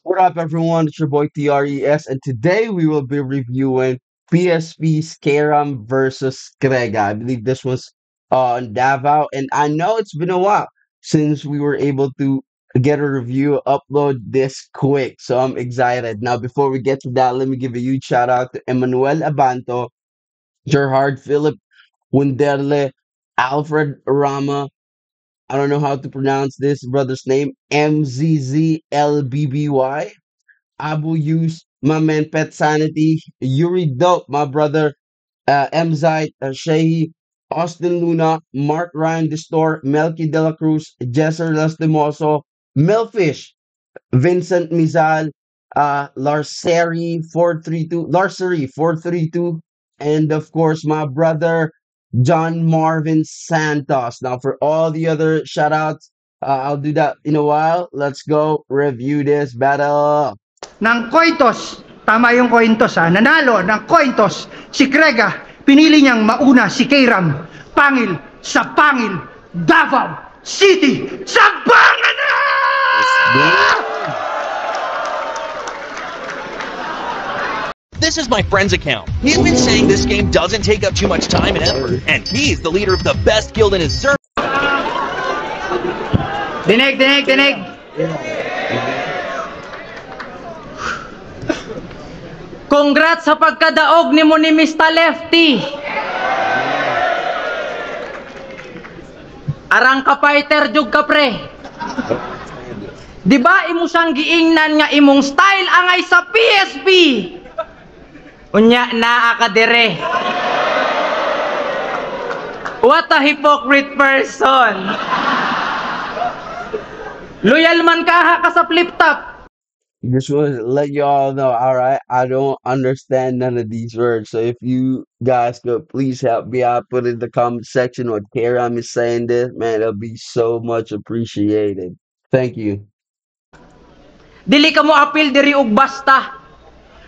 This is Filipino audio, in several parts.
What up, everyone? It's your boy TRES, and today we will be reviewing PSP Scaram versus Krega. I believe this was on Davao, and I know it's been a while since we were able to get a review upload this quick, so I'm excited. Now, before we get to that, let me give a huge shout out to Emmanuel Abanto, Gerhard Philip Wunderle, Alfred Rama. I don't know how to pronounce this brother's name. MZZLBBY. Abu Yus, my man Pet Sanity, Yuri Dope, my brother, Mzite, Shehi, Austin Luna, Mark Ryan Distor, Melky De La Cruz, Jesser Lastimoso, Melfish, Vincent Mizal, Larsery 432, and of course my brother John Marvin Santos. Now for all the other shout outs, I'll do that in a while. Let's go review this battle. Ng Cointos. Tama yung Cointos ha. Nanalo ng Cointos si Krega. Pinili niyang mauna si Kairam. Pangil sa Pangil, Davao City. Sabangan na! This is my friend's account. He's been saying this game doesn't take up too much time and effort, and he's the leader of the best guild in his server. Dinig. Congrats sa pagkadaog ni mo ni Mr. Lefty. Arang ka fighter jug ka pre. Di ba imo sang giingnan nga imong style angay sa PSP? Unya naa ka dire. What a hypocrite person. Loyal man ka sa flip top. Just want to let y'all know, all right, I don't understand none of these words. So if you guys could please help me out, put in the comment section what Karam is saying this, man, it'll be so much appreciated. Thank you. Dili ka mo apil diri og basta.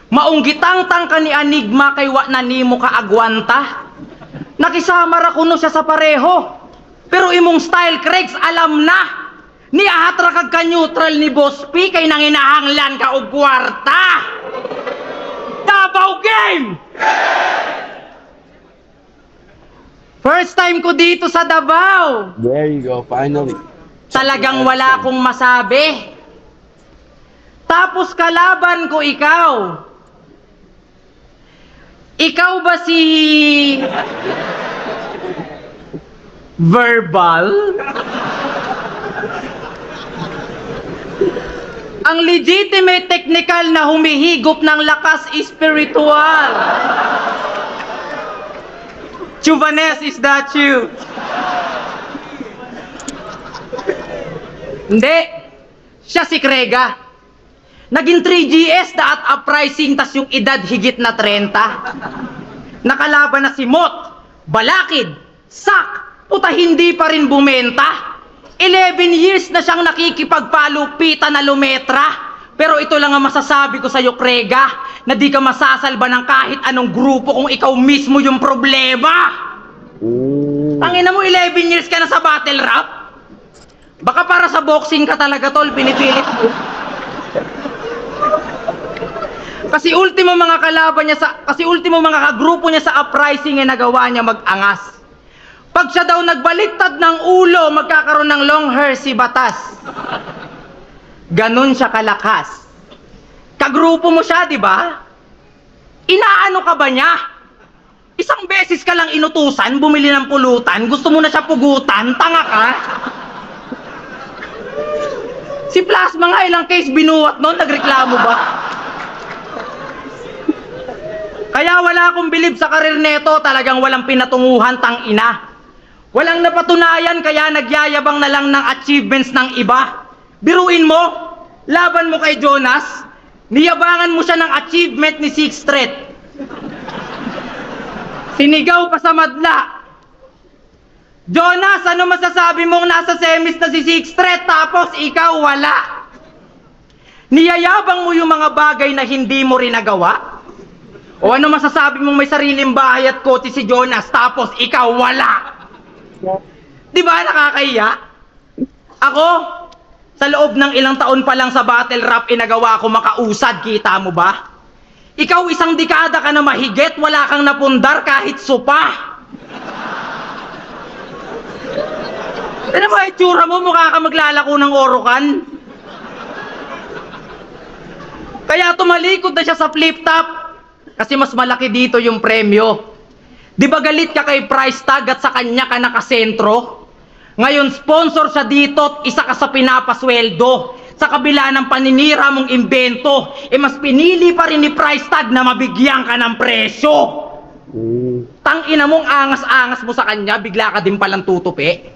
Maunggitang-tang ka ni Enigma kay wa na nimo ka agwanta. Nakisama ra kuno siya sa pareho. Pero imong style Craigs alam na. Ni ahatra kag ka neutral ni Boss P kay nanginahanglan ka og kwarta. Davao game. First time ko dito sa Davao. There you go, finally. Talagang wala akong masabi. Tapos kalaban ko ikaw. Ikaw ba si Verbal? Ang legitimate technical na humihigop ng lakas espiritual. Chuvanes, is that you? Hindi. Siya si Krega. Naging 3GS na at uprising tas yung edad higit na 30. Nakalaban na si Mot, Balakid, Sak, puta hindi pa rin bumenta. 11 years na siyang nakikipagpalupitan na lumetra. Pero ito lang ang masasabi ko sa iyo, Krega, na di ka masasalba ng kahit anong grupo kung ikaw mismo yung problema. Tangina mo, 11 years ka na sa battle rap? Baka para sa boxing ka talaga, tol, pinipilit mo. Kasi ultimo mga kalaban niya kasi ultimo mga kagrupo niya sa uprising ay nagawa niya mag-angas. Pag siya daw nagbaliktad ng ulo, magkakaroon ng long hair si Batas. Ganon siya kalakas. Kagrupo mo siya, di ba? Inaano ka ba niya? Isang beses ka lang inutusan, bumili ng pulutan, gusto mo na siya pugutan, tanga ka? Si Plasma nga ilang case binuwat noon, nagreklamo ba? Kaya wala akong bilib sa karir neto, talagang walang pinatunguhan, tang ina. Walang napatunayan kaya nagyayabang na lang ng achievements ng iba. Biruin mo, laban mo kay Jonas, niyabangan mo siya ng achievement ni Sixth Street. Sinigaw pa sa madla. Jonas, ano masasabi mong nasa semis na si Sixth Street tapos ikaw wala? Niyayabang mo yung mga bagay na hindi mo rin nagawa? O ano masasabi mong may sariling bahay at kotse si Jonas tapos ikaw wala? Di ba nakakahiya? Ako, Sa loob ng ilang taon pa lang sa battle rap, inagawa ko makausad, kita mo ba? Ikaw isang dekada ka na mahigit, wala kang napundar kahit supa. Ano ba itsura mo? Mukha ka maglalako ng orokan. Kaya tumalikod na siya sa flip top. Kasi mas malaki dito yung premyo. Di ba galit ka kay price tag at sa kanya ka nakasentro? Ngayon sponsor siya dito at isa ka sa pinapasweldo. Sa kabila ng paninira mong imbento, mas pinili pa rin ni price tag na mabigyan ka ng presyo. Tangina mong angas-angas mo sa kanya, bigla ka din palang tutupi.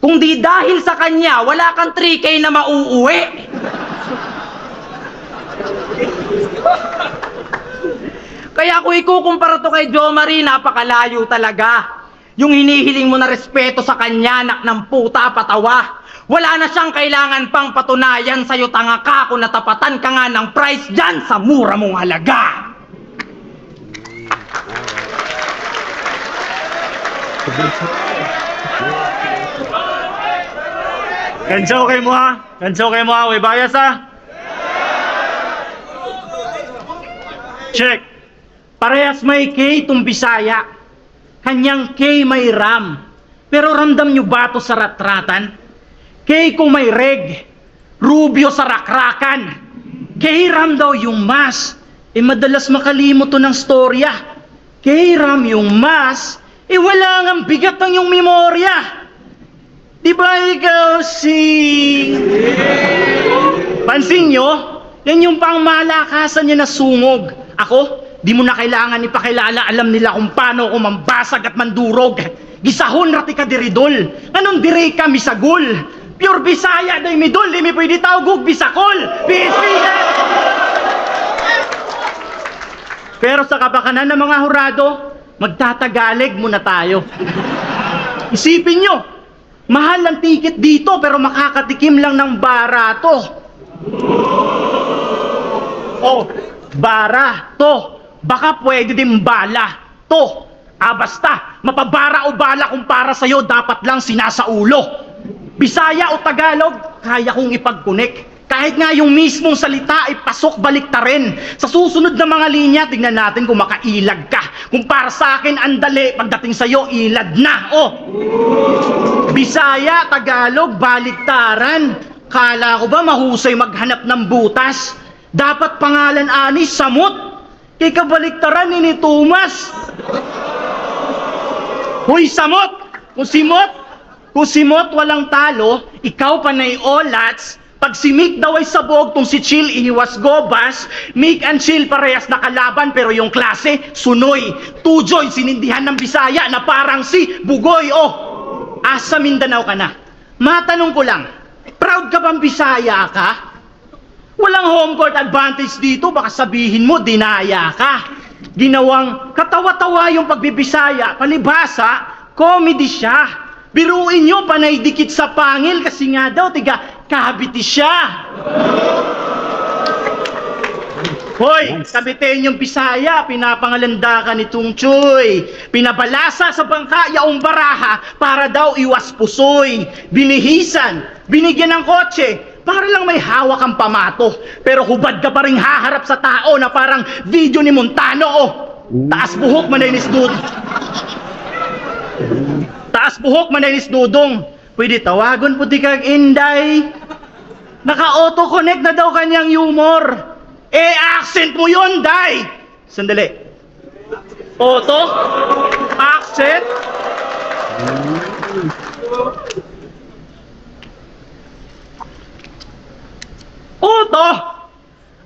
Kung di dahil sa kanya, wala kang 3K na mauuwi. Kaya kung ikukumpara to kay Jo Marie, napakalayo talaga. Yung hinihiling mo na respeto sa kanya, anak ng puta, patawa. Wala na siyang kailangan pang patunayan sa'yo, tanga ka, kung natapatan ka nga ng price dyan sa mura mong halaga. Ganso kay mo ha? Ganso kay mo ha? Way bias ha? Check. Parehas may K itong Bisaya. Kanyang K may RAM. Pero ramdam nyo ba ito sa ratratan? K kung may reg. Rubio sa rakrakan. K RAM daw yung mas. Madalas makalimot to ng storya. K RAM yung mas. Wala ngang bigat ng yung memorya. Di ba ikaw si... Pansin nyo? Yan yung pangmalakasan niya na sungog. Ako, di mo na kailangan ipakilala. Alam nila kung paano ako mambasag at mandurog. Gisahon rati ka diridol. Anong dire ka misagol? Pure Bisaya day midol. Di mi pwede tawgog bisakol. Bisaya! Pero sa kabakanan ng mga hurado, magtatagalig muna tayo. Isipin nyo, mahal ang ticket dito pero makakatikim lang ng barato. Oh, barato. Baka pwede din bala. To. Basta, mapabara o bala kung para sa'yo, dapat lang sinasaulo. Bisaya o Tagalog, kaya kong ipag-connect. Kahit nga yung mismong salita ay pasok balik ta rin. Sa susunod na mga linya, tignan natin kung makailag ka. Kung para sa akin, andali, pagdating sa'yo, ilad na. Oh! Bisaya, Tagalog, baliktaran. Kala ko ba mahusay maghanap ng butas? Dapat pangalan ani, Samot. Kay kabaliktaran ni Thomas. Hoy, Samot! Kung simot walang talo, ikaw panay olats. Pag si Mick daw ay sabog, tong si Chill ihiwas gobas. Mick and Chill parehas na kalaban, pero yung klase, sunoy. Tujoy, sinindihan ng Bisaya na parang si Bugoy. Oh, asa Mindanao ka na. Matanong ko lang, proud ka bang Bisaya ka? Walang home court advantage dito, baka sabihin mo, dinaya ka. Ginawang katawa-tawa yung pagbibisaya, palibhasa, comedy siya. Biruin nyo, panay dikit sa pangil kasi nga daw, tiga, kabiti siya. Hoy, kabitin yung Bisaya, pinapangalanda ka ni Tung Choy. Pinabalasa sa bangka, yaong baraha, para daw iwas pusoy. Binihisan, binigyan ng kotse, para lang may hawak ang pamato. Pero hubad ka pa rin haharap sa tao na parang video ni Montano, oh. Taas buhok, manainis dudong. Taas buhok, manainis dudong. Pwede tawagon puti kag Inday. Naka-auto-connect na daw kanyang humor. Accent mo yun, Day! Sandali. Auto? Accent? Auto?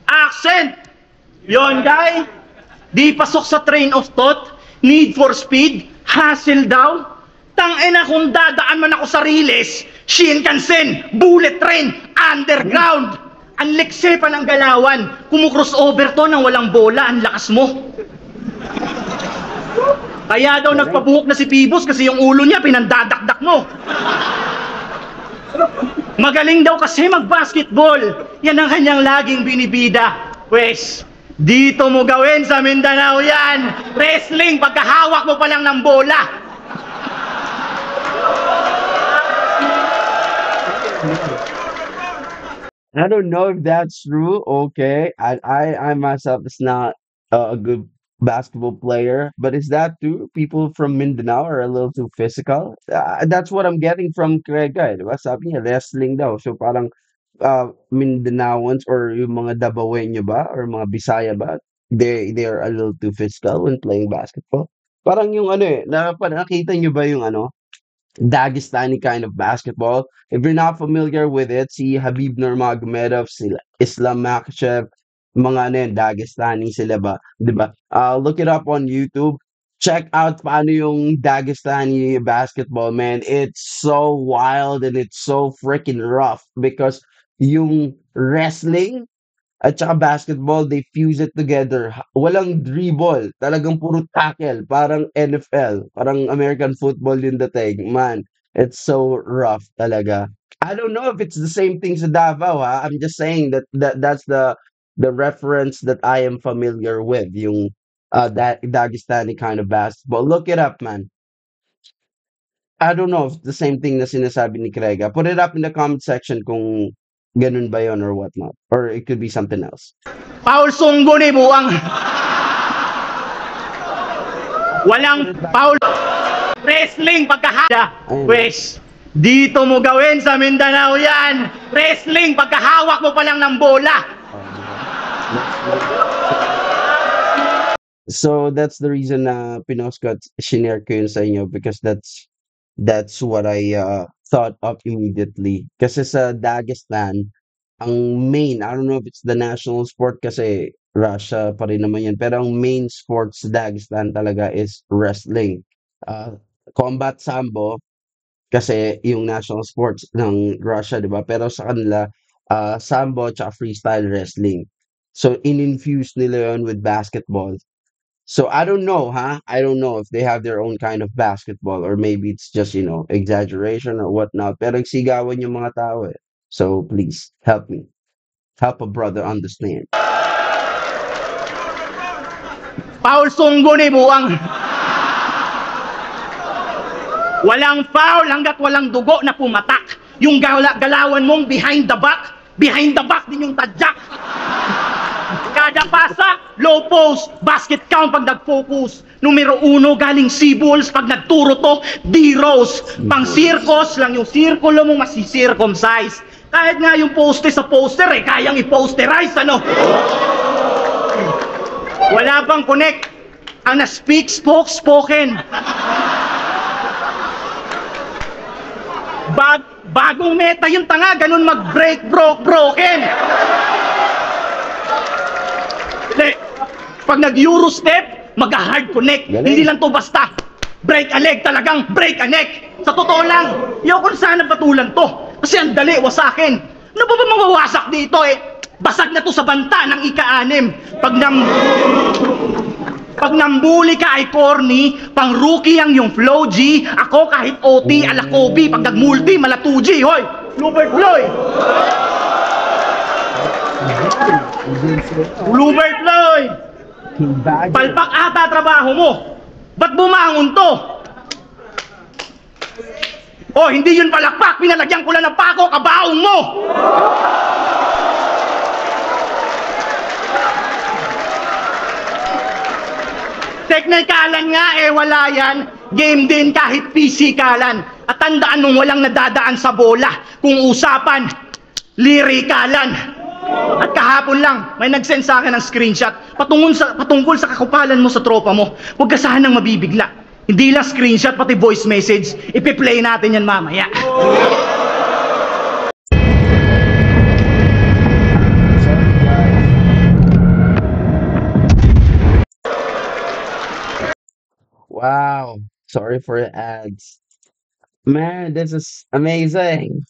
Accent? Yon, Day? Di pasok sa train of thought? Need for speed? Hassle daw? Tangina kung dadaan man ako sa Riles, Shinkansen, bullet train, underground. Ang lekse pa ng galawan. Kumu-crossover to nang walang bola, ang lakas mo. Kaya daw nagpabuhok na si Pibos kasi yung ulo niya pinandadakdak mo. Magaling daw kasi mag-basketball. Yan ang kanyang laging binibida. Pwes, dito mo gawin sa Mindanao yan. Wrestling, pagkahawak mo pa lang ng bola. I don't know if that's true. Okay, I myself is not a good basketball player, but is that true? People from Mindanao are a little too physical. That's what I'm getting from Craig. Diba? Sabi niya, wrestling daw. So parang Mindanaoans or yung mga Dabawenyo ba or mga Bisaya ba, they are a little too physical when playing basketball. Parang yung ano eh, nakita niyo ba yung ano, Dagestani kind of basketball. If you're not familiar with it, si Habib Nurmagomedov, si Islam Makhachev, mga ano yun, Dagestani sila ba, 'di ba? Look it up on YouTube. Check out paano yung Dagestani basketball, man. It's so wild and it's so freaking rough because yung wrestling at saka basketball, they fuse it together. Walang dribble, talagang puro tackle, parang NFL, parang American football yung dating. Man, it's so rough talaga. I don't know if it's the same thing sa Davao, ha. I'm just saying that's the reference that I am familiar with, yung that Dagestani kind of basketball. Look it up, man. I don't know if it's the same thing na sinasabi ni Krega. Put it up in the comment section kung ganun ba yun or whatnot. Or it could be something else. Paul Sunggo ni buang. Walang Paul wrestling pagkahada. Wes, dito mo gawin sa Mindanao yan. Wrestling pagkahawak mo pa lang ng bola. So that's the reason na pinost ko at shinare ko yun sa inyo because that's what I thought of immediately. Kasi sa Dagestan, ang main, I don't know if it's the national sport kasi Russia pa rin naman yan, pero ang main sport sa Dagestan talaga is wrestling. Combat sambo kasi yung national sports ng Russia, 'di ba? Pero sa kanila, sambo at freestyle wrestling. So in-infuse nila yun with basketball. So I don't know, huh? I don't know if they have their own kind of basketball or maybe it's just, exaggeration or whatnot. Pero sigawan yung mga tao eh. So please help me. Help a brother understand. Paul Sunggo ni buang. Walang foul hanggat walang dugo na pumatak. Yung galawan mong behind the back din yung tadyak. Kada pasa, low post, basket count pag nag-focus. Numero 1, galing C-balls pag nagturo to, D-rows. Pang circus lang yung sirkulo mo masisircumcise. Kahit nga yung poster sa poster kayang i-posterize, ano? Wala bang connect. Ang na-speak, spoken. Bagong meta yung tanga, ganun mag-break, broken. Pag nag-euro step, mag-hard connect. Galing. Hindi lang to basta. Break a leg, talagang break a neck. Sa totoo lang, ayoko na sana patulan to. Kasi ang dali, wasakin. Ano ba mawawasak dito eh? Basag na to sa banta ng ika-6. Pag nambuli ka ay corny, pang rookie ang yung flow G. Ako kahit OT, ala Kobe, pag nag-multi, mala 2G, hoy! Lubert Floyd! Lubert Floyd! Palpak ata trabaho mo. Ba't bumangon to? Oh, hindi yun palakpak. Pinalagyan ko lang ng pako, kabaong mo. Teknikalan nga wala yan. Game din kahit pisikalan. At tandaan nung walang nadadaan sa bola. Kung usapan, lirikalan. At kahapon lang, may nag-send sa akin ng screenshot patungkol sa kakupalan mo sa tropa mo. Huwag ka sanang mabibigla. Hindi lang screenshot, pati voice message. Ipi-play natin yan mamaya. Wow. Sorry for the ads. Man, this is amazing.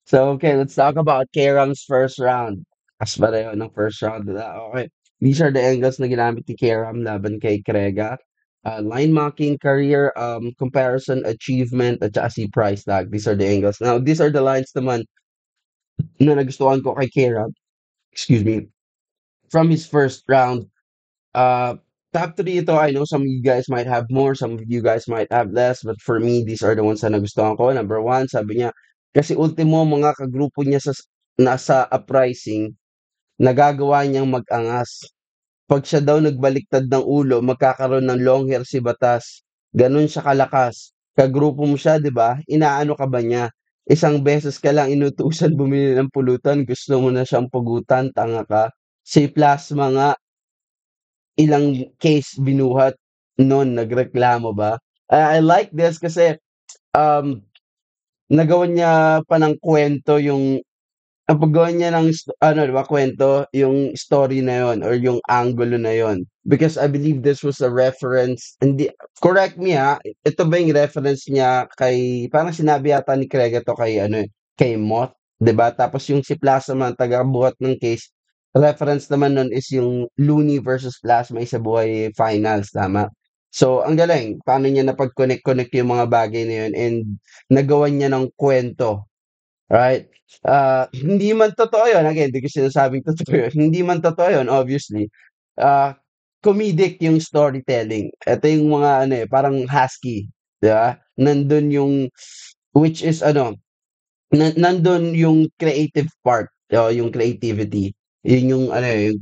So, okay, let's talk about Karam's first round. As pa rin ng first round nila. Okay. These are the angles na ginamit ni Karam laban kay Krega. Line marking, career, comparison, achievement, at saka si price tag. These are the angles. Now, these are the lines naman na nagustuhan ko kay Karam. Excuse me. From his first round. Top three ito, I know some of you guys might have more, some of you guys might have less, but for me, these are the ones na nagustuhan ko. Number one, sabi niya, kasi ultimo mga kagrupo niya nasa uprising, nagagawa niyang mag-angas. 'Pag siya daw nagbaliktad ng ulo, magkakaroon ng long hair si Batas. Gano'n siya kalakas. Kagrupo mo siya, 'di ba? Inaano ka ba niya? Isang beses ka lang inutusan bumili ng pulutan, gusto mo na siyang pugutan, tanga ka. Si Plasma nga, ilang case binuhat no'n, nagreklamo ba? I like this kasi, um, nagawan niya pa ng kuwento yung ang paggawa niya ng ano 'di ba kuwento, yung story na yun or yung angulo na yun. Because I believe this was a reference, hindi, correct me ito ba yung reference niya kay, parang sinabi yata ni Craig ito kay ano, kay Moth, 'di ba? Tapos yung si Plasma tagabuhat ng case, reference naman nun is yung Looney versus Plasma Isa Buhay finals, tama? So, ang galing, paano niya napag-connect-connect yung mga bagay na yun and nagawan niya ng kuwento. Right? Hindi man totoo 'yun, again, 'di ko sinasabing totoo 'yun, hindi man totoo 'yun obviously. Ah, Comedic yung storytelling. Ito yung mga ano, parang husky, 'di ba? Nandun yung, which is ano, nandun yung creative part, o yung creativity. Yun yung ano, yung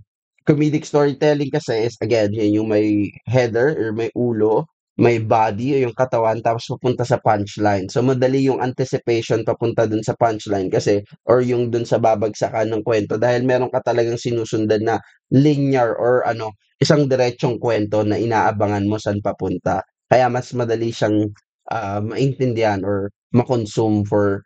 comedic storytelling kasi is again, yun yung may header or may ulo, may body o yung katawan tapos papunta sa punchline. So madali yung anticipation papunta dun sa punchline kasi or yung dun sa babagsakan ng kwento dahil meron ka talagang sinusundan na linear or ano, isang diretsong kwento na inaabangan mo saan papunta. Kaya mas madali siyang maintindihan or ma-consume for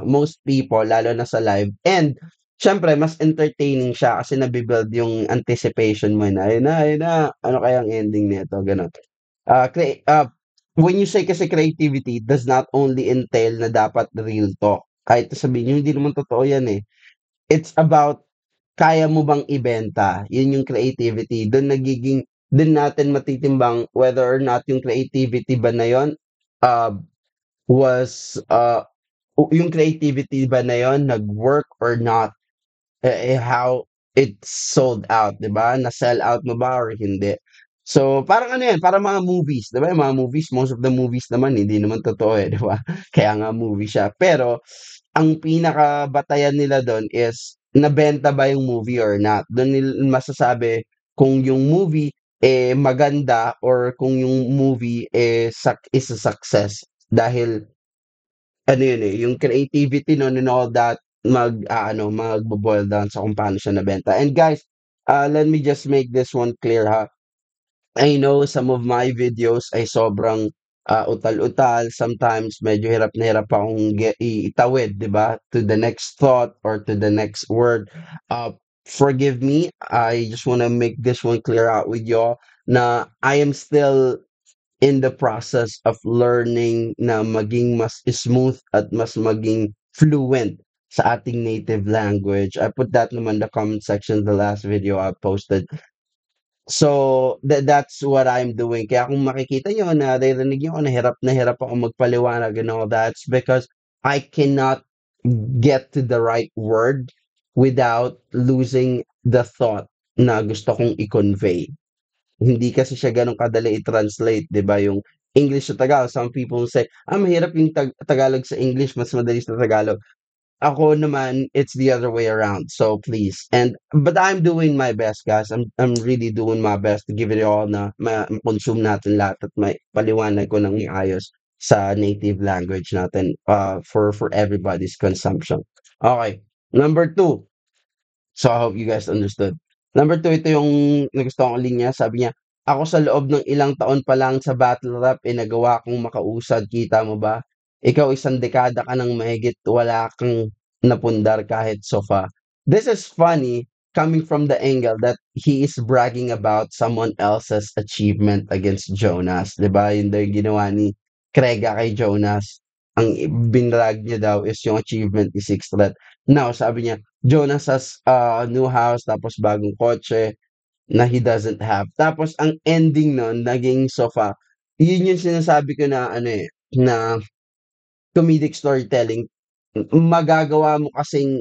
most people lalo na sa live and siyempre mas entertaining siya kasi nabi-build yung anticipation mo na, ayun na, ano kayang ending nito, gano'n. When you say kasi creativity does not only entail na dapat real talk. Kahit sabihin niyo hindi naman totoo 'yan, eh. It's about kaya mo bang ibenta, 'yun yung creativity. Dun natin matitimbang whether or not yung creativity ba na 'yun, uh, was, yung creativity ba na yun nag-work or not, how it sold out, 'di ba? Na-sell out mo ba or hindi? So, parang ano yan, parang mga movies, 'di ba, yung mga movies, most of the movies naman hindi naman totoo, 'di ba? Kaya nga movie siya. Pero ang pinakabatayan nila dun is nabenta ba yung movie or not. Dun masasabi kung yung movie, maganda or kung yung movie, is a success. Dahil ano yun, yung creativity nun and all that magbo-boil down sa kung paano siya nabenta. And guys, let me just make this one clear I know some of my videos ay sobrang, utal-utal, sometimes medyo hirap na hirap akong itawid, 'di ba, to the next thought or to the next word. Forgive me, I just wanna make this one clear out with y'all na I am still in the process of learning na maging mas smooth at mas maging fluent sa ating native language. I put that naman in the comment section the last video I posted. So, that's what I'm doing. Kaya kung makikita niyo, naririnig niyo ako na hirap akong magpaliwanag and all that's because I cannot get to the right word without losing the thought na gusto kong i-convey. Hindi kasi siya gano'n kadali i-translate, 'di ba, yung English sa Tagalog. Some people say, mahirap yung Tagalog sa English, mas madali sa Tagalog. Ako naman, it's the other way around. So please, but I'm doing my best, guys. I'm really doing my best to give it all na ma-consume natin lahat at may paliwanag ko ng maayos sa native language natin, for everybody's consumption. Okay, number two. So, I hope you guys understood. Number two, ito yung nagustuhan kong linya. Sabi niya, ako sa loob ng ilang taon pa lang sa battle rap, nagawa kong makausad. Kita mo ba? Ikaw isang dekada ka ng mahigit, wala kang napundar kahit sofa. This is funny coming from the angle that he is bragging about someone else's achievement against Jonas. 'Di ba? Yun daw yung ginawa ni Krega kay Jonas. Ang binrag niya daw is yung achievement ni Six Threat. Now, sabi niya, Jonas has a new house tapos bagong kotse na he doesn't have. Tapos ang ending nun naging sofa. Yun yung sinasabi ko na ano, na comedic storytelling. Magagawa mo kasing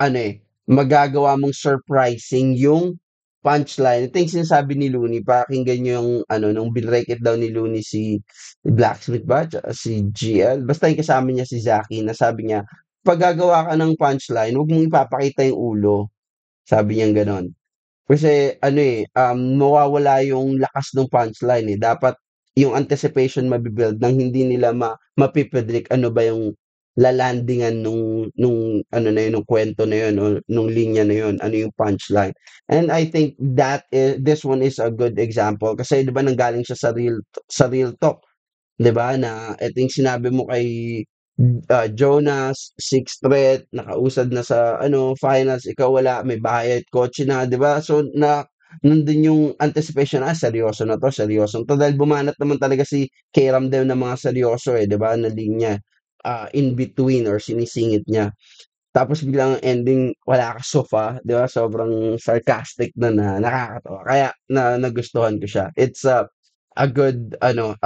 ano, magagawa mong surprising yung punchline. Ito yung sinasabi ni Looney, pakinggan niyo yung ano, nung binrake it down ni Looney si Blacksmith ba, tsaka si GL. Basta yung kasama niya si Zaki na sabi niya, 'pag gagawa ka ng punchline, huwag mong ipapakita yung ulo, sabi niyang gano'n. Kasi ano, mawawala yung lakas ng punchline, eh. Dapat yung anticipation mabi-build nang hindi nila mape-predict ano ba yung lalandingan nung ano na yun, nung kuwento na yun o nung linya na yun, ano yung punchline. And I think this one is a good example kasi 'di ba nanggaling siya sa real talk. 'Di ba, na ito yung sinabi mo kay, Jonas, sixth threat, nakausad na sa ano, finals, ikaw wala, may bahay at kotse na, 'di ba? So, nandun yung anticipation, seryoso na 'to, seryosong 'to. Dahil bumanat naman talaga si Kairam Dev ng mga seryoso, 'di ba, na linya, in between or sinisingit niya. Tapos biglang ang ending wala ka sofa, 'di ba? Sobrang sarcastic na nakakatawa. Kaya nagustuhan ko siya. It's a good ano,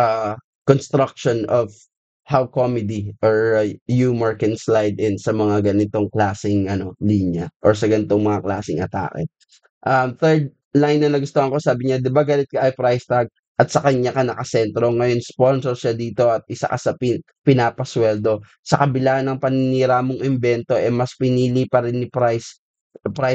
construction of how comedy or humor can slide in sa mga ganitong klaseng ano, linya or sa ganitong mga klaseng atake. Third line na nagustuhan ko sabi niya, "'Di ba galit ka ay price tag at sa kanya ka nakasentro, ngayon sponsor siya dito at isa ka sa pinapasweldo. Sa kabila ng paninira mong imbento, mas pinili pa rin ni price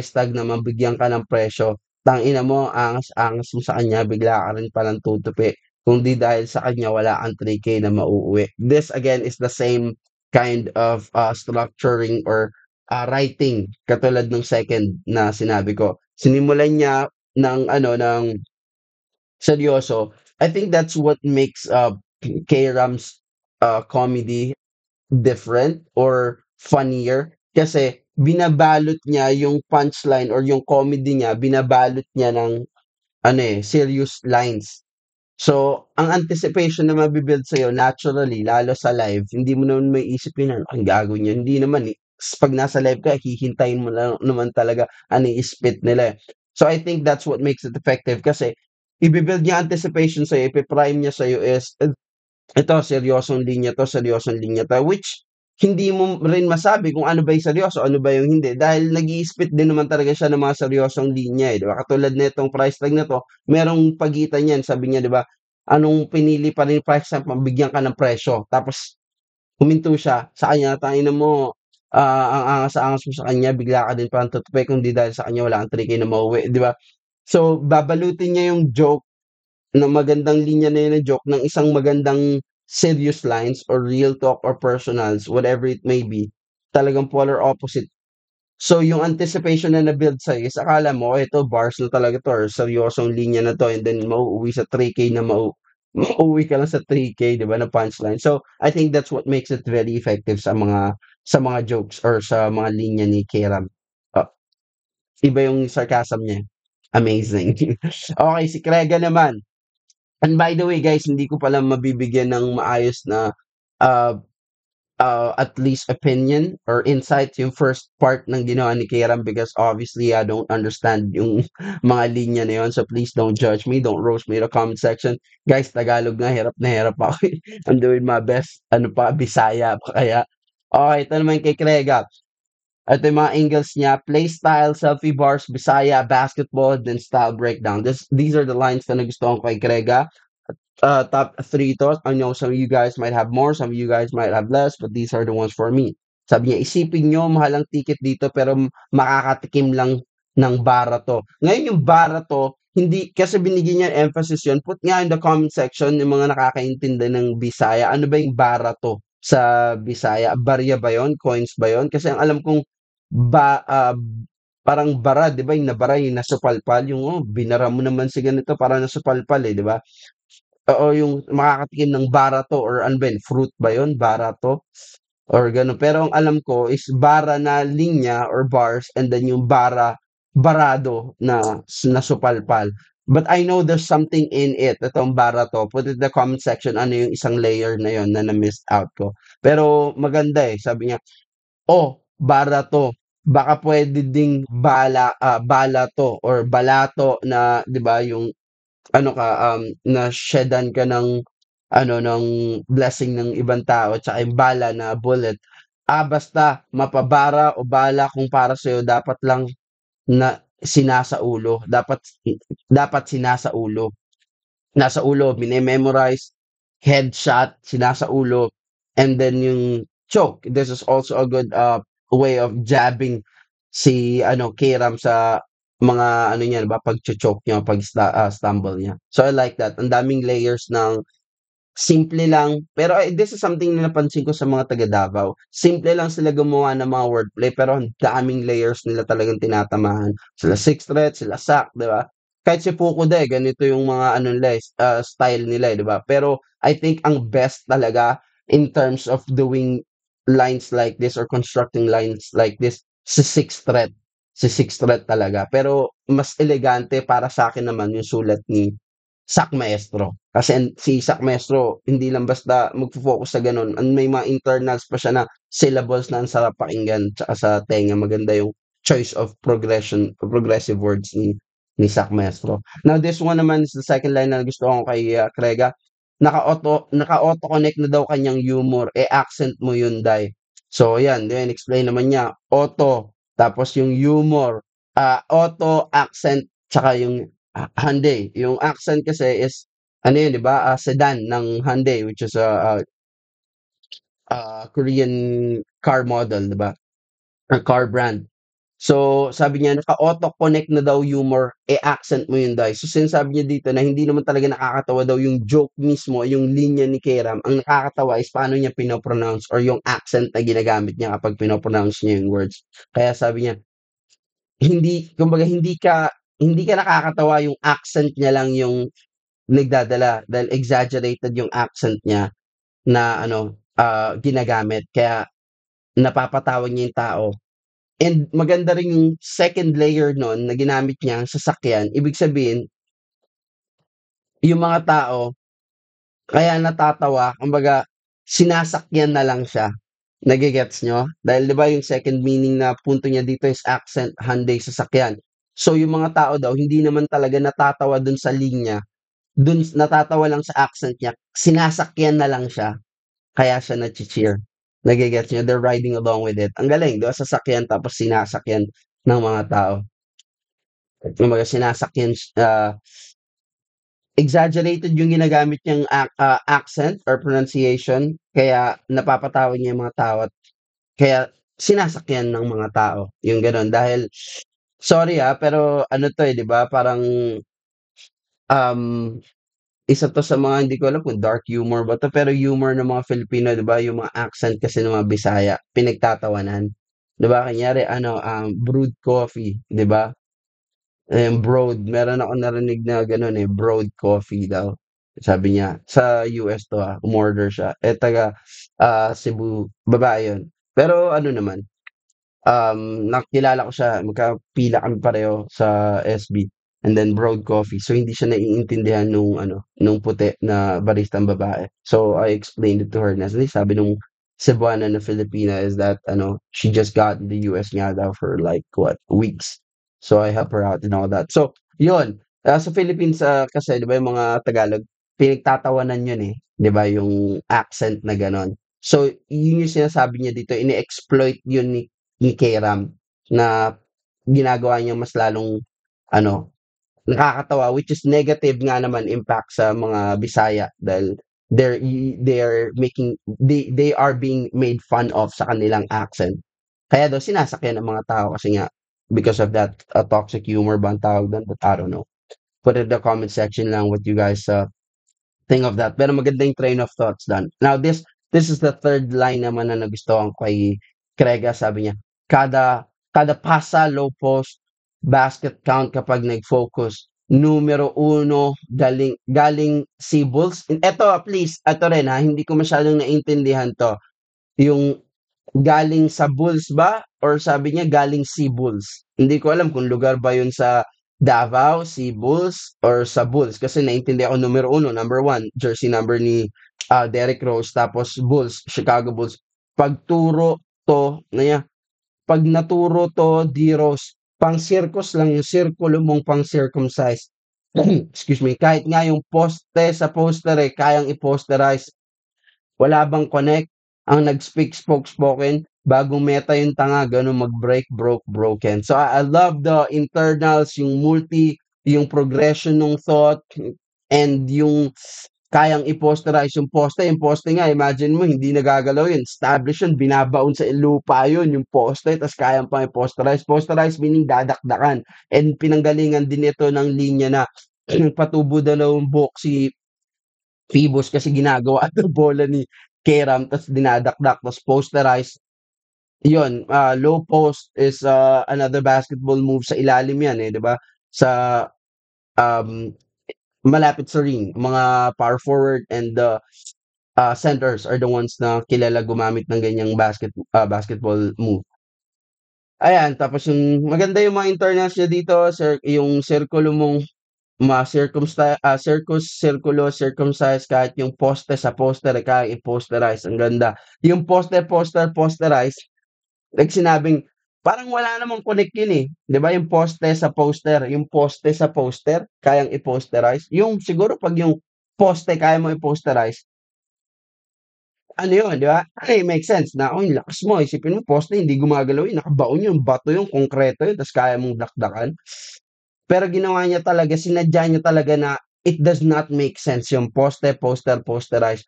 tag na mabigyan ka ng presyo. Tangina mo, angas-angas mo sa kanya, bigla ka rin palang tutupi. Kung di dahil sa kanya, wala kang 3K na mauuwi." This again is the same kind of structuring or writing katulad ng second na sinabi ko. Sinimulan niya ng ano, ng seryoso. I think that's what makes K-Ram's comedy different or funnier kasi binabalot niya yung punchline or yung comedy niya, binabalot niya ng ano, serious lines. So, ang anticipation na mabi-build sa'yo naturally lalo sa live, hindi mo naman maiisip yun na, "Ang gagawin niya." Hindi naman, eh. 'Pag nasa live ka hihintayin mo lang naman talaga ano i-spit nila, eh. So, I think that's what makes it effective kasi ibi-build niya anticipation sa'yo, ipi-prime niya sa'yo is, ito seryosong linya 'to, which hindi mo rin masabi kung ano ba yung seryoso, ano ba yung hindi dahil nag-i-spit din naman talaga siya ng mga seryosong linya, eh, 'di ba? Katulad nitong price tag na 'to, merong pagitan niyan sabi niya 'di ba, anong pinili pa rin price tag mabigyan ka ng presyo tapos huminto siya sa kanya, "Tangina mo, ang angas-angas mo sa kanya bigla ka din palang tutupi kung di dahil sa kanya wala kang 3K na mauuwi." 'Di ba? So, babalutin niya yung joke na magandang linya na yun ng joke ng isang magandang serious lines or real talk or personals, whatever it may be, talagang polar opposite. So, yung anticipation na na-build sa'yo is akala mo, ito bars na talaga 'to or seryosong linya na 'to and then mauuwi sa 3K na mauuwi ka lang sa 3K, 'di ba, na punchline. So, I think that's what makes it very effective sa mga jokes or sa mga linya ni Kairam. Oh, iba yung sarcasm niya, amazing. Okay, si Krega naman. And by the way guys, hindi ko pala mabibigyan ng maayos na, ah, at least opinion or insight yung first part ng ginawa ni Kairam because obviously I don't understand yung mga linya na yun. So please don't judge me, don't roast me in the comment section. Guys, Tagalog nga, hirap na hirap ako. I'm doing my best. Ano pa, Bisaya pa kaya. Okay, ito naman kay Krega. Ito yung mga angles niya, play style, selfie bars, Bisaya, basketball, then style breakdown. These are the lines na nagustuhan ko kay Krega. Top 3 to. I know some of you guys might have more, some of you guys might have less, but these are the ones for me. Sabi niya, isipin niyo mahal ang ticket dito pero makakatikim lang ng bara 'to. Ngayon yung bara 'to, hindi kasi binigyan niya emphasis yun, put nga in the comment section yung mga nakakaintindi ng Bisaya, ano ba yung bara 'to sa Bisaya? Barya ba yun? Coins ba yun? Kasi ang alam kong ba parang bara, 'di ba yung nabara, yung nasupalpal, yung, binara mo naman si ganito parang nasupalpal, eh, 'di ba? Oo, yung makakatikim ng barato or ano ba yun, fruit ba yun, barato or gano'n. Pero ang alam ko is bara na linya or bars and then yung barado na supalpal. But I know there's something in it, itong barato. Put it in the comment section ano yung isang layer na yun na na-missed out ko. Pero maganda, eh, sabi niya, "Oh, barato, baka puwede ding balato or balato na" 'di ba yung ano ka, na-shedan ka ng ano, ng blessing ng ibang tao tsaka yung bala na bullet. Basta mapabara o bala kung para sa'yo dapat lang na sinasaulo, dapat sinasaulo. Nasa ulo, mine-memorize, headshot, sinasaulo, and then yung choke. This is also a good way of jabbing si Kiram sa mga ano niya, 'di ba, pag-choke niya, stumble niya. So I like that. Ang daming layers ng simple lang, pero this is something na napansin ko sa mga taga Davao. Simple lang sila gumawa ng mga wordplay pero ang daming layers nila talagang tinatamahan. Sila Six Threat, sila Sak, 'di ba? Kahit si Fukude, ganito yung mga ano nila, style nila, 'di ba? Pero I think ang best talaga in terms of doing lines like this or constructing lines like this, si Six Threat. Si Six Threat talaga. Pero mas elegante para sa akin naman yung sulat ni Sak Maestro. Kasi si Sak Maestro, hindi lang basta magfo-focus sa gano'n, may mga internals pa siya na syllables na ang sarap pakinggan tsaka sa tenga. Maganda yung choice of progressive words ni Sak Maestro. Now this one naman is the second line na gusto ko kay Krega. Naka-auto-connect na daw kanyang humor, accent mo yun, Day. So yan, then explain naman niya, auto, tapos yung humor, auto, accent, tsaka yung Hyundai. Yung accent kasi is ano yun, 'di ba? Sedan ng Hyundai which is a Korean car model, 'di ba? Or car brand. So, sabi niya naka-auto connect na daw humor, accent mo yun, Day. So, sinasabi niya dito na hindi naman talaga nakakatawa daw yung joke mismo, yung linya ni Keram. Ang nakakatawa is paano niya pino-pronounce or yung accent na ginagamit niya kapag pino-pronounce niya yung words. Kaya sabi niya, kumbaga hindi ka nakakatawa, yung accent niya lang yung nagdadala dahil exaggerated yung accent niya na ginagamit kaya napapatawa niya yung tao. And maganda rin yung second layer nun na ginamit niya ang sasakyan. Ibig sabihin, yung mga tao kaya natatawa, kumbaga sinasakyan na lang siya. Nage-gets niyo? Dahil 'di ba yung second meaning na punto niya dito is accent, Hyundai, sasakyan. So yung mga tao daw hindi naman talaga natatawa dun sa linya, dun natatawa lang sa accent niya, sinasakyan na lang siya, kaya siya nache-cheer. Nage-gets niyo? They're riding along with it. Ang galing, 'di ba? Sasakyan tapos sinasakyan ng mga tao. Kumbaga sinasakyan, exaggerated yung ginagamit niyang accent or pronunciation kaya napapatawa niya yung mga tao at kaya sinasakyan ng mga tao, yung gano'n. Dahil sorry, pero ano 'to, 'di ba, parang, um, isa 'to sa mga hindi ko alam kung dark humor ba 'to, pero humor ng mga Filipino, 'di ba, yung mga accent kasi ng mga Bisaya pinagtatawanan. 'Di ba, kunyari brewed coffee, 'di ba? Broad, meron akong narinig na gano'n, broad coffee daw. Sabi niya, sa US 'to, umorder siya, taga, Cebu, babae 'yun. Pero ano naman, nakilala ko siya, magkapila kami pareho sa SB and then broad coffee. So, hindi siya naiintindihan nung puti na baristang babae. So, I explained it to her na sabi nung Cebuana na Filipina is that she just got in the US nga daw for like what, weeks. So, I help her out and all that. So, yun. Sa Philippines kasi 'di ba yung mga Tagalog, pinagtatawanan yun, 'di ba yung accent na gano'n. So, yun yung sinasabi niya dito, ini-exploit yun ni Keram na ginagawa niyang mas lalong ano, nakakatawa, which is negative nga naman impact sa mga Bisaya dahil they are being made fun of sa kanilang accent. Kaya daw sinasakyan ng mga tao kasi nga because of that toxic humor ba ang tawag do'n, but I don't know. Put it in the comment section lang what you guys think of that. Pero maganda yung train of thoughts done. Now this is the third line naman na nagustuhan ko kay Krega. Sabi niya, kada pasa low post basket count kapag nag-focus. Numero 1 galing si Bulls. Eto please, eto rin hindi ko masyadong naintindihan 'to. Yung galing sa Bulls ba or sabi niya galing si Bulls? Hindi ko alam kung lugar ba yun sa Davao, si Bulls or sa Bulls kasi naintindihan ko numero 1, number 1, jersey number ni Derrick Rose tapos Bulls, Chicago Bulls. Pagturo to na 'pag naturo to D-Rose, pang-circus lang yung sirkulo mong pang-circumcise. Excuse me, kahit nga yung poste sa poster kayang i-posterize. Wala bang connect? Ang nag-speak spoken, bagong meta yung tanga, gano'n mag-break, broke, broken. So I love the internals, yung progression ng thought and yung kayang i-posterize yung poste nga imagine mo hindi nagagalaw yun, established yun, binabaon sa lupa yun yung poste ta's kayang pang i-posterize. Posterize meaning dadakdakan and pinanggalingan din ito ng linya na patubo daw ng buhok si Phoebus kasi ginagawa ng bola ni Keram ta's dinadakdak ta's posterize. Yun, low post is, another basketball move sa ilalim yan, eh, 'di ba? Sa, um, malapit sa ring, mga power forward and the, centers are the ones na kilala gumamit ng ganyang basketball move. Ayan, tapos yung maganda yung mga internals niya dito, yung sirkulo mong sirkulo, circumcise kahit yung poste sa poster, eh, kayang i-posterize, ang ganda. Yung posterize, like sinabing parang wala namang connect yun, eh, 'di ba, yung poste sa poster kayang i-posterize. Yung siguro 'pag yung poste kaya mo i-posterize, ano yun, 'di ba? Ay, make sense na, "Uy, lakas mo, isipin mo poste hindi gumagalaw yun, nakabaon yun, bato yun, konkreto yun, ta's kaya mong dakdakan." Pero ginawa niya talaga, sinadya niya talaga na it does not make sense yung posterize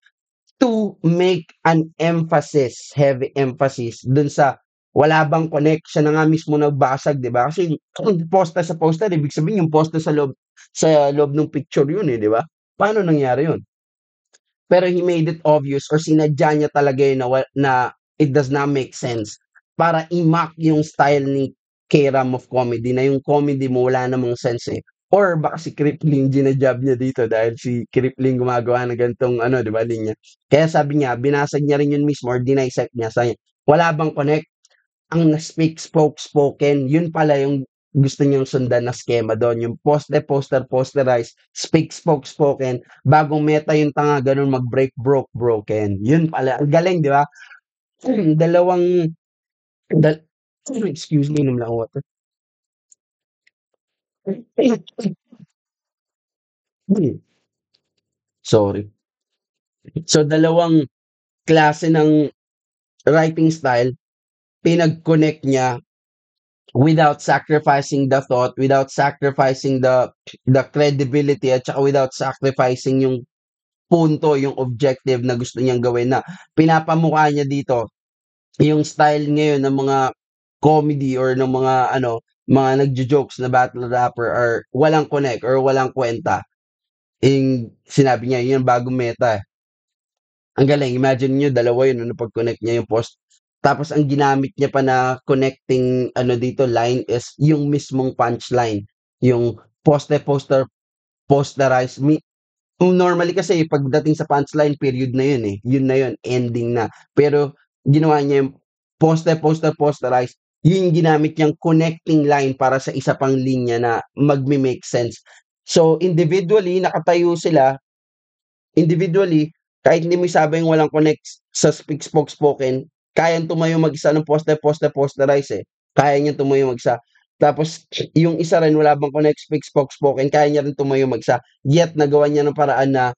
to make an emphasis, heavy emphasis dun sa wala bang connect, siya na nga mismo nagbasag, 'di ba? Kasi yung poste sa poster ibig sabihin yung poste sa loob ng picture yun, eh, 'di ba? Paano nangyari yun? Pero he made it obvious or sinadya niya talaga yun na it does not make sense para i-mock yung style ni K-Ram of comedy na yung comedy mo wala namang sense, eh. Or baka si Kripling jab niya dito dahil si Kripling gumagawa ng ganitong ano, 'di ba, linya. Kaya sabi niya, binasag niya rin yun mismo or dinisect niya, sabi niya, "Wala bang connect?" Ang na-speak, spoke, spoken, yun pala yung gusto niyang sundan na skema dun, yung poste, poster, posterize, speak, spoke, spoken, bagong meta yung tanga, ganun mag-break, broke, broken. Yun pala, ang galing, di ba? Dalawang, dal excuse me, inom lang ako water. Sorry. So, dalawang klase ng writing style, pinag-connect niya without sacrificing the thought, without sacrificing the credibility at saka without sacrificing yung punto, yung objective na gusto niyang gawin na pinapamukha niya dito yung style ngayon ng mga comedy or ng mga ano, mga nagjo-jokes na battle rapper or walang connect or walang kwenta. Yung sinabi niya, yun ang bagong meta, eh. Ang galing, imagine niyo dalawa yun ano, napag-connect niya yung post. Tapos ang ginamit niya pa na connecting ano dito line is yung mismong punchline. Yung posterize normally kasi pagdating sa punchline period na yun, eh, yun na yun, ending na. Pero ginawa niya yung posterize, yun yung ginamit niyang connecting line para sa isa pang linya na magme-make sense. So individually nakatayo sila. Individually, kahit hindi mo isabing walang connect sa speak, spoke, spoken, kayang tumayo mag-isa ng posterize, eh. Kaya niyang tumayo mag-isa. Tapos yung isa rin wala bang connect, speak, spoke, spoken, kaya niya rin tumayo mag-isa. Yet nagawa niya ng paraan na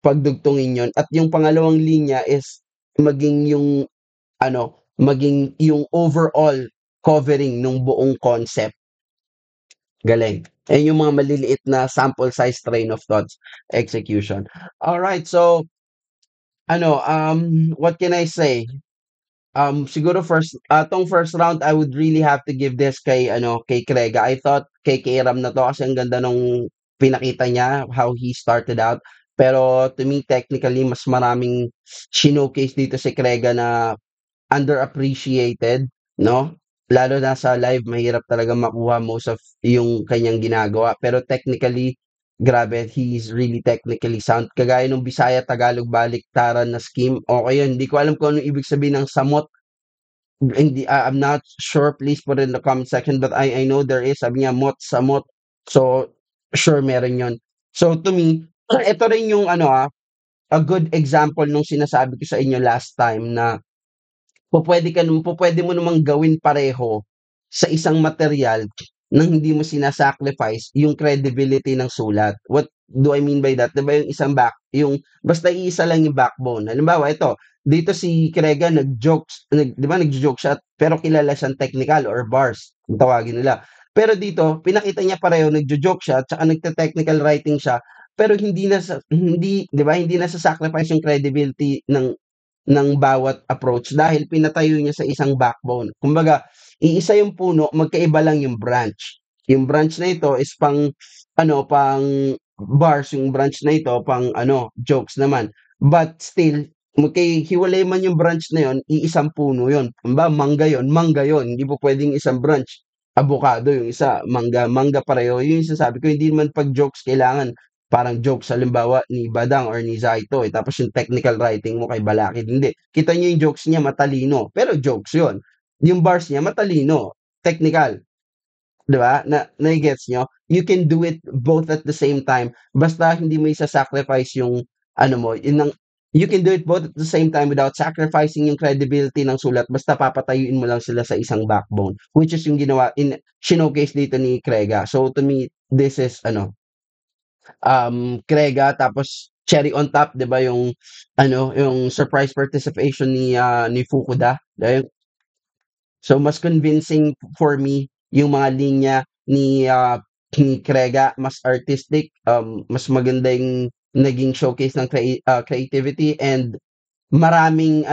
pagdugtungin yun. At yung pangalawang linya is maging yung ano, maging yung overall covering nung buong concept. Galing. Ayan yung mga maliliit na sample size train of thoughts execution. Alright, so ano, what can I say? Siguro tong first round I would really have to give this kay ano, kay Krega. I thought kay Kram na 'to kasi ang ganda nung pinakita niya, how he started out. Pero to me technically mas maraming shinowcase dito si Krega na underappreciated, 'no? Lalo na sa live mahirap talagang makuha most of yung kanyang ginagawa. Pero technically, grabe, he's really technically sound. Kagaya nung Bisaya Tagalog baliktaran na scheme, okey yun. Hindi ko alam kung anong ibig sabihin ng samot. Hindi, I'm not sure, please put it in the comment section, but I know there is. Sabi niya mot, samot. So, sure meron yun. So to me, ito rin yung ano, a good example nung sinasabi ko sa inyo last time na pupuwede mo namang gawin pareho sa isang materyal nang hindi mo sina-sacrifice yung credibility ng sulat. What do I mean by that? 'Di ba yung isang yung basta iisa lang yung backbone. Halimbawa ito, dito si Krega nag-jokes, 'di ba nagjo-joke siya pero kilala siyang technical or bars kung tawagin nila. Pero dito pinakita niya pareho nagjo-joke siya at saka nagte-technical writing siya pero hindi 'di ba, hindi nasa-sacrifice yung credibility ng bawat approach dahil pinatayo niya sa isang backbone. Kumbaga, iisa yung puno, magkaiba lang yung branch. Yung branch na ito is pang bars, yung branch na ito pang jokes naman. But still, magkahiwalay man yung branch na yon, iisang puno yon. Kumbaga, mangga yon. Hindi po pwedeng isang branch. Avocado yung isa, mangga pareho. Yun yung sasabi ko, hindi man pag jokes kailangan parang jokes halimbawa ni Badang or ni Zaito tapos yung technical writing mo kay Balakid, hindi. Kita niyo yung jokes niya matalino, pero jokes yon. Yung bars niya matalino, technical. 'Di ba? Na-gets niyo? You can do it both at the same time basta hindi mo isa-sacrifice yung you can do it both at the same time without sacrificing yung credibility ng sulat basta papatayuin mo lang sila sa isang backbone, which is yung ginawa showcase dito ni Krega. So to me, this is Krega tapos cherry on top 'di ba yung yung surprise participation ni Fukuda. So mas convincing for me yung mga linya ni Krega, mas artistic, mas maganda yung naging showcase ng creativity and marami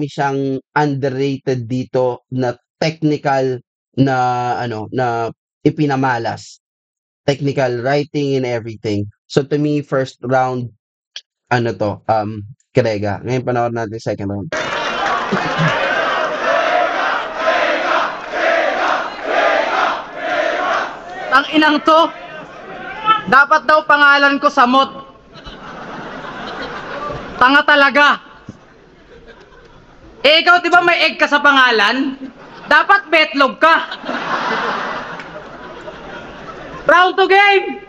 siyang underrated dito na technical na ipinamalas. Technical writing and everything. So to me, first round, Krega. Ngayon panahon natin second round. Ang inang to, dapat daw pangalan ko Samot. Tanga talaga. Ikaw di ba may egg ka sa pangalan? Dapat betlog ka. Round to game!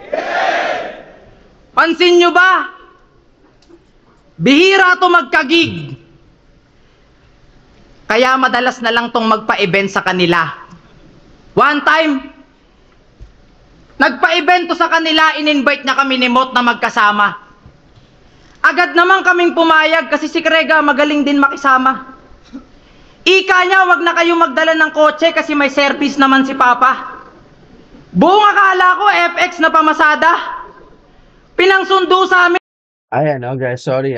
Pansin nyo ba? Bihira to magkagig. Kaya madalas na lang tong magpa-event sa kanila. One time, nagpa-event to sa kanila, in-invite niya kami ni Mot na magkasama. Agad naman kaming pumayag kasi si Krega magaling din makisama. Ika niya, wag na kayo magdala ng kotse kasi may service naman si Papa. Buong akala ko FX na pamasada. Pinangsundo sa amin. Ayan, guys, sorry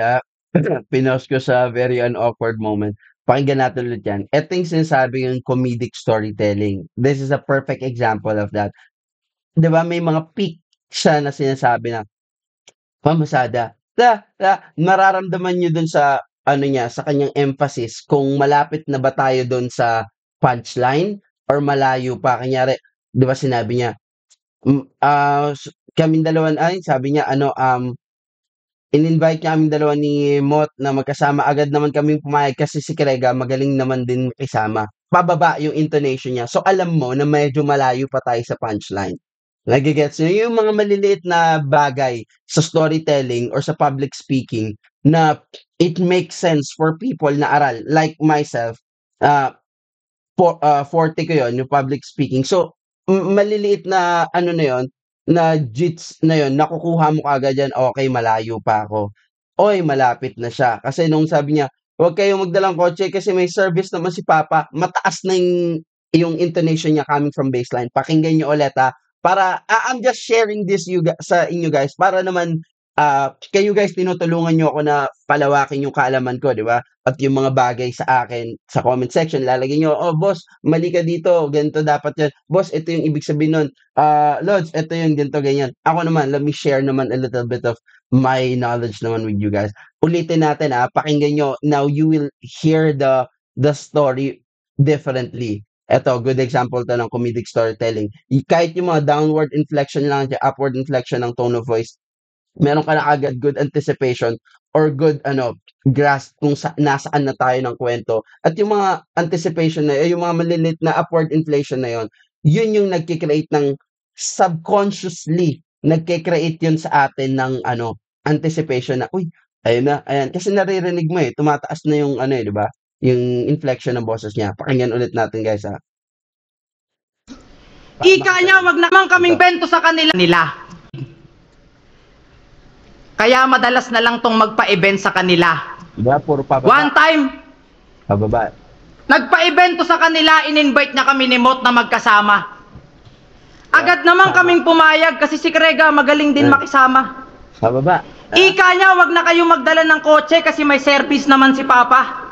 pinost ko sa very awkward moment. Pakinggan natin ulit yan. Ito yung sinasabi yung comedic storytelling. This is a perfect example of that. 'Di ba may mga peak siya na sinasabi na pamasada. Nararamdaman nyo dun sa sa kanyang emphasis kung malapit na ba tayo dun sa punchline or malayo pa. Kanyari, 'di ba sinabi niya, kaming dalawa sabi niya in-invite niya kaming dalawa ni Mot na magkasama, agad naman kaming pumayag kasi si Krega magaling naman din makisama. Pababa yung intonation niya. So alam mo na medyo malayo pa tayo sa punchline. Nagigets niyo yung mga maliliit na bagay sa storytelling or sa public speaking na it makes sense for people na aral like myself. Forte ko yun, yung public speaking. So maliliit na na yon, na jits na yon, nakukuha mo kaagad yan, okay, malayo pa ako. Oy, malapit na siya. Kasi nung sabi niya, huwag kayong magdalang kotse kasi may service naman si Papa, mataas na yung intonation niya coming from baseline. Pakinggan niyo ulit para I'm just sharing this sa inyo guys para naman kayo guys tinutulungan niyo ako na palawakin yung kaalaman ko, di ba? At yung mga bagay sa akin sa comment section, lalagyan niyo, oh boss, mali ka dito, ganito dapat yan. Boss, ito yung ibig sabihin nun. Lods, ito yung ganito, ganyan. Ako naman, let me share naman a little bit of my knowledge naman with you guys. Ulitin natin pakinggan niyo. Now you will hear the story differently. Ito, good example to ng comedic storytelling. Kahit yung mga downward inflection lang, upward inflection ng tone of voice, meron ka na agad good anticipation or good grasp kung nasaan na tayo ng kwento. At yung mga anticipation na yung mga malilit na upward inflation na yun yung nagki-create ng subconsciously, nagki-create yun sa atin ng anticipation na, uy, ayun na, ayan. Kasi naririnig mo tumataas na yung di ba? Yung inflection ng boses niya. Pakinggan ulit natin guys Ika niya, wag naman kaming bento sa kanila. Kaya madalas na lang tong magpa-event sa kanila. Diba? Puro pababa. One time, pababa. Nagpa-event to sa kanila, in-invite niya kami ni Mot na magkasama. Agad naman kaming pumayag kasi si Krega magaling din makisama. Sa baba. Ika niya, wag na kayo magdala ng kotse kasi may service naman si Papa.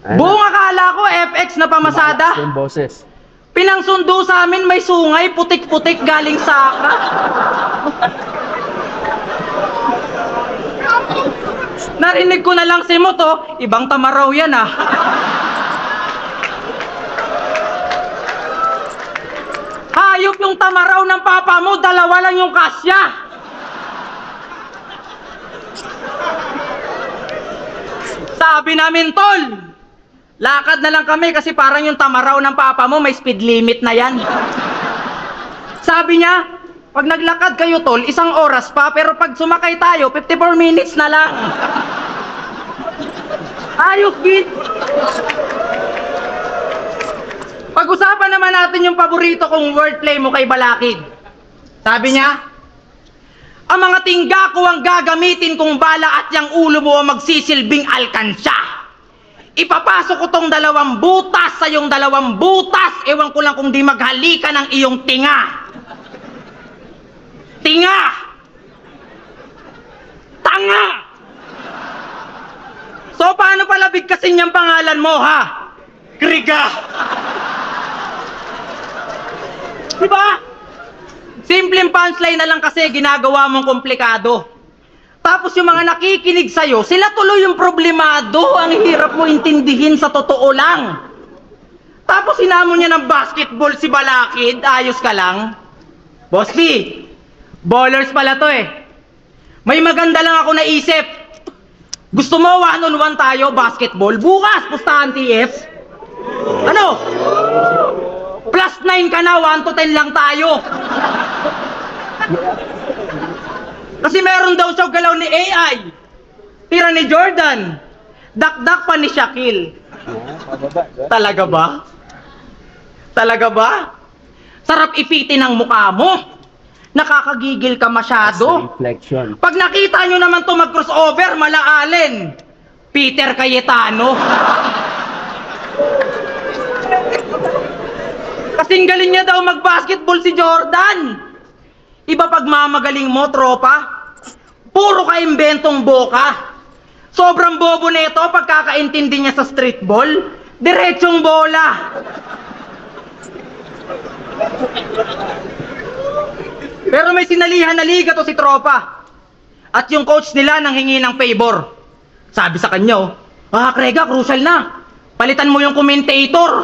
Ano? Buong akala ko FX na pamasada. Yung boses. Pinangsundo sa amin may sungay, putik-putik galing sa Accra. Narinig ko na lang si Moto, ibang tamaraw yan ah. Hayop yung tamaraw ng papa mo, dalawa lang yung kasya. Sabi namin, tol, lakad na lang kami kasi parang yung tamaraw ng papa mo may speed limit na yan. Sabi niya, pag naglakad kayo tol, 1 oras pa, pero pag sumakay tayo, 54 minutes na lang. Ayos, git. Pag-usapan naman natin yung paborito kong wordplay mo kay Balakid. Sabi niya, ang mga tingga ko ang gagamitin kung bala at yung ulo mo ang magsisilbing alkansya. Ipapasok ko tong 2 butas sa iyong 2 butas. Ewan ko lang kung di maghalika ng iyong tinga. Tinga! Tanga! So paano pala bigkasin niyang pangalan mo ha? Kriga! Diba? Simpleng punchline na lang kasi ginagawa mong komplikado. Tapos yung mga nakikinig sa'yo, sila tuloy yung problemado. Ang hirap mo intindihin sa totoo lang. Tapos sinamo niya ng basketball si Balakid, ayos ka lang. Boss B, ballers pala to eh. May maganda lang ako naisip. Gusto mo 1-on-1 tayo, basketball? Bukas, pustahan TF. Ano? +9 ka na, 1 to 10 lang tayo. Kasi meron daw siya galaw ni AI. Tira ni Jordan. Dakdak pa ni Shaquille. Talaga ba? Talaga ba? Sarap ipitin ang mukha mo. Nakakagigil ka masyado. Reflection. Pag nakita nyo naman to mag-crossover, Mala-Allen, Peter Cayetano. Kasing galing niya daw mag-basketball si Jordan. Iba pag mamagaling mo, tropa. Puro ka imbentong boka. Sobrang bobo nito pagkakaintindi niya sa streetball. Diretsong bola. Pero may sinalihan na liga to si tropa. At yung coach nila nang hingi ng favor. Sabi sa kanya, Krega, crucial na. Palitan mo yung commentator.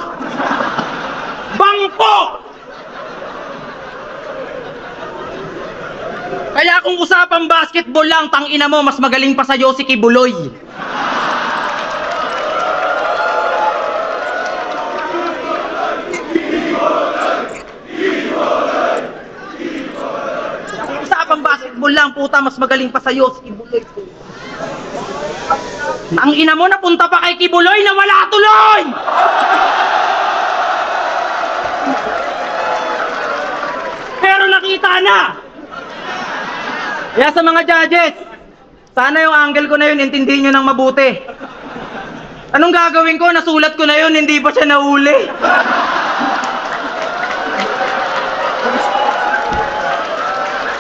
Bangko! Kaya kung usapang basketball lang, tangina mo, mas magaling pa sa'yo si Kibuloy. Kung usapang basketball lang, puta, mas magaling pa sa'yo si Kibuloy. Ang ina mo, napunta pa kay Kibuloy na wala tuloy! Pero nakita na! Kaya sa mga judges, sana yung angle ko na yun, intindihin nyo ng mabuti. Anong gagawin ko? Nasulat ko na yun, hindi pa siya nahuli.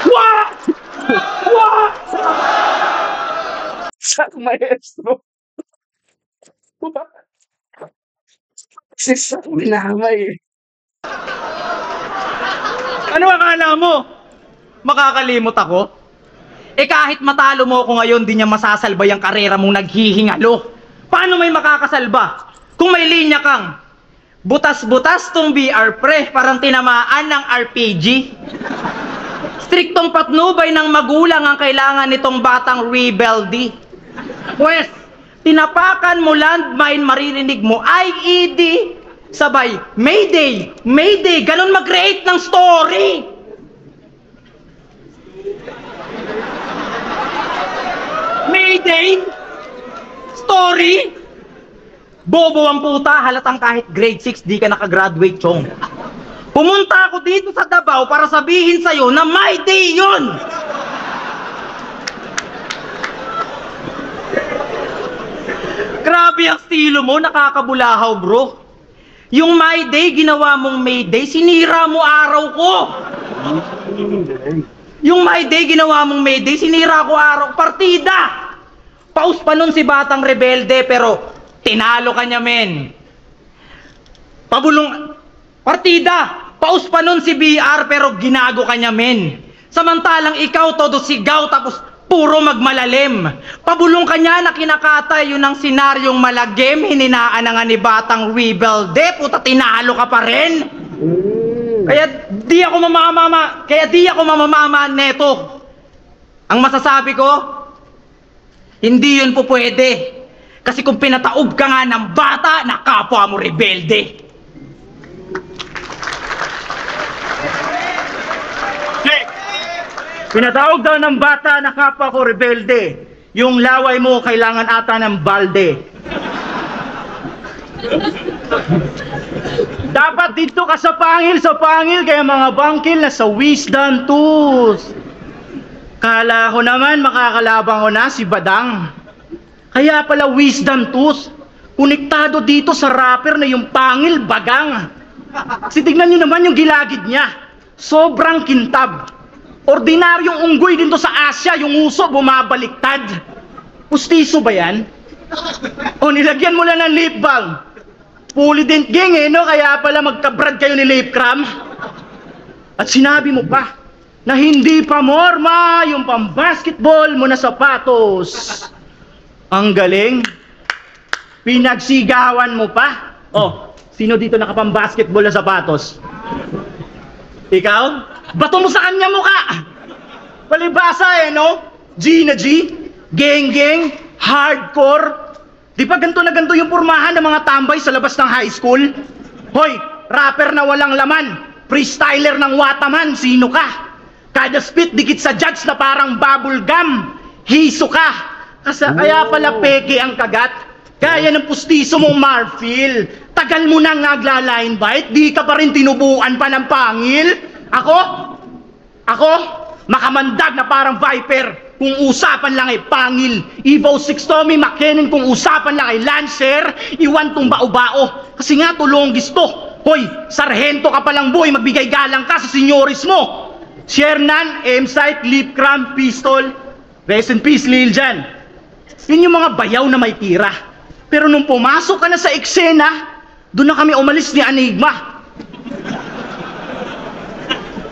What? What? Sa maestro. Sis, binamay. Ano akala mo? Makakalimot ako? Eh kahit matalo mo ako ngayon, di niya masasalba yung karera mong naghihingalo. Paano may makakasalba? Kung may linya kang butas-butas tong BR pre, parang tinamaan ng RPG. Striktong patnubay ng magulang ang kailangan nitong batang rebelde. Pwes, tinapakan mo landmine, maririnig mo IED. Sabay, Mayday, Mayday, ganun mag-create ng story. Mayday? Story? Bobo ang puta, halatang kahit grade 6 di ka nakagraduate, chong. Pumunta ako dito sa Davao para sabihin sa'yo na my day yun! Grabe ang estilo mo, nakakabulahaw bro. Yung my day, ginawa mong Mayday, sinira mo araw ko. Yung Mayday, ginawa mong Mayday, sinira ko araw, partida! Paus pa nun si Batang Rebelde, pero tinalo ka niya, men. Pabulong, partida! Paus pa nun si BR, pero ginago ka niya, men. Samantalang ikaw, todo sigaw, tapos puro magmalalim. Pabulong ka niya na kinakatay, yun ang senaryong malagim, hininaan na nga ni Batang Rebelde, puta, tinalo ka pa rin. Kaya di ako mamamama neto. Ang masasabi ko, hindi yun po pwede. Kasi kung pinataob ka nga ng bata, na kapwa mo rebelde. Pinatawag daw ng bata na kapwa ko rebelde. Yung laway mo kailangan ata ng balde. Dapat dito ka sa pangil, kaya mga bangkil na sa wisdom tools. Kala ko naman makakalabang ko na si Badang. Kaya pala wisdom tools. Konektado dito sa rapper na yung pangil bagang. Kasi tignan nyo naman yung gilagid niya. Sobrang kintab. Ordinaryong unggoy dito sa Asia, yung uso bumabaliktad. Pustiso ba yan? O nilagyan mo lang ng lip balm. Fully dent gang eh, no? Kaya pala magkabrad kayo ni Lip Cram. At sinabi mo pa na hindi pa morma yung pambasketball mo na sapatos. Ang galing. Pinagsigawan mo pa. Oh, sino dito nakapambasketball na sapatos? Ikaw? Bato mo sa kanya mukha. Palibasa eh, no? G na G, gang, hardcore. Di ba ganito na ganito yung pormahan ng mga tambay sa labas ng high school? Hoy, rapper na walang laman, freestyler ng Wataman, sino ka? Kada spit dikit sa judge na parang bubble gum, hiso ka. Kaya pala peke ang kagat, gaya ng pustiso mong Marfil. Tagal mo nang nagla-line bite, di ka pa rin tinubuan pa ng pangil. Ako, makamandag na parang Viper. Kung usapan lang ay pangil. Evo 6 Tommy McKinnon, kung usapan lang ay Lancer. Iwan tong bao-bao. Kasi nga tulong gisto. Hoy, sarhento ka palang boy, magbigay galang ka sa senyoris mo. Shernan, M-Sight, Lip Cram, Pistol. Rest in peace, Lil Jan. Yun yung mga bayaw na may tira. Pero nung pumasok ka na sa eksena, doon na kami umalis ni Enigma.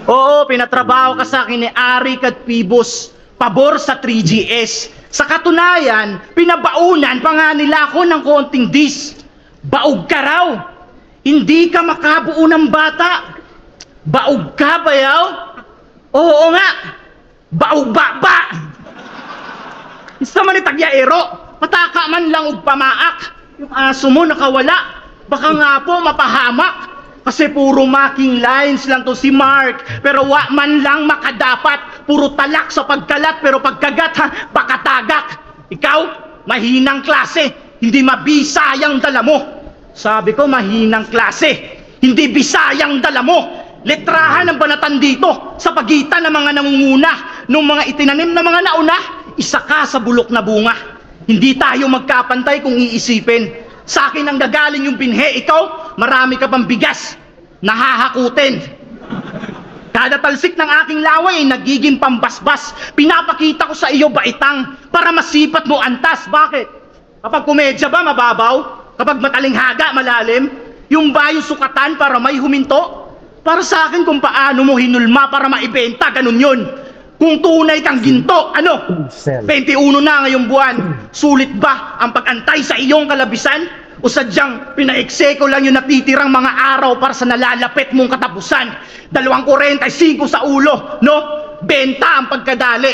Oo, pinatrabaho ka sa akin ni Arik at Pibos. Pabor sa 3GS. Sa katunayan, pinabaunan pa nga nila ako ng konting dis. Baog ka raw. Hindi ka makabuo ng bata. Baog ka, bayaw? Oo nga. Baog ba? Isa man itagyaero. Pataka man lang og pamaak. Yung aso mo nakawala. Baka nga po mapahamak. Kasi puro marking lines lang to si Mark. Pero wa man lang makadapat. Puro talak sa pagkalat. Pero pagkagat ha, baka tagak. Ikaw, mahinang klase. Hindi mabisayang dala mo. Sabi ko, mahinang klase. Hindi bisayang dala mo. Letrahan ang banatan dito. Sa pagitan ng mga nangunguna. Nung mga itinanim na mga nauna, isa ka sa bulok na bunga. Hindi tayo magkapantay kung iisipin. Sa akin ang gagaling yung binhe, ikaw, marami ka pang bigas, nahahakutin. Kada talsik ng aking laway ay nagiging pambasbas. Pinapakita ko sa iyo baitang para masipat mo antas. Bakit? Kapag komedya ba mababaw? Kapag matalinghaga malalim? Yung ba yung sukatan para may huminto? Para sa akin kung paano mo hinulma para maibenta, ganun yun. Kung tunay kang ginto, ano? 21 na ngayong buwan. Sulit ba ang pag-antay sa iyong kalabisan? O sadyang pinaekseko lang yung natitirang mga araw para sa nalalapit mong katapusan? 2.45 sa ulo, no? Benta ang pagkadali.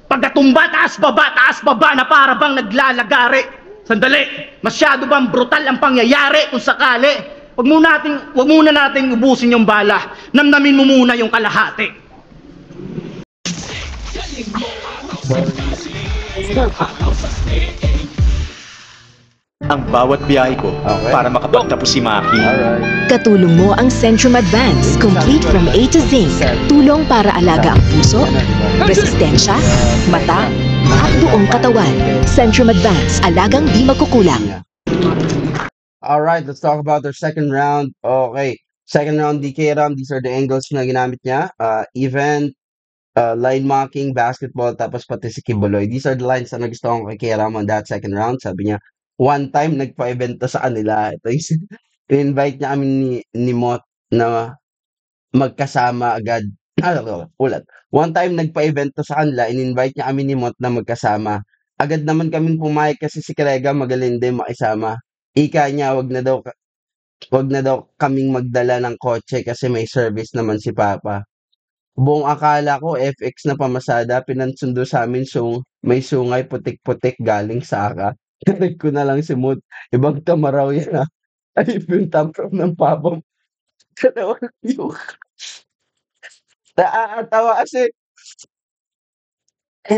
Pagkatumba, taas baba na para bang naglalagari. Sandali, masyado bang brutal ang pangyayari kung sakali? Wag muna nating ubusin yung bala. Namnamin mo muna yung kalahati. Ang bawat biyahe ko para makapagtapos si Maki. Katulong mo ang Centrum Advance, complete from A to Z. Tulong para alaga ang puso, resistensya, mata, at buong katawan. Centrum Advance, alagang di magkukulang. Alright, let's talk about their second round. Okay, second round DK Ram, these are the angles na ginamit niya. Event, line mocking, basketball, tapos pati si Kimboloy. These are the lines na nagustuhan ko kay Kieram on that second round. Sabi niya, one time nagpa-event to sa kanila. Ito yung in-invite niya kami ni Mot na magkasama agad. Ulat. One time nagpa-event to sa kanila, in-invite niya kami ni Mot na magkasama. Agad naman kaming pumayag kasi si Krega magaling din makisama. Ika niya, wag na daw kaming magdala ng kotse kasi may service naman si Papa. Buong akala ko FX na pamasada, pinansundo sa amin may sungay putik-putik galing Saka. Tinag ko na lang si Mood, ibang tamaraw yan ay yung tantrum ng papa mo. Dalawang yung nakakatawa kasi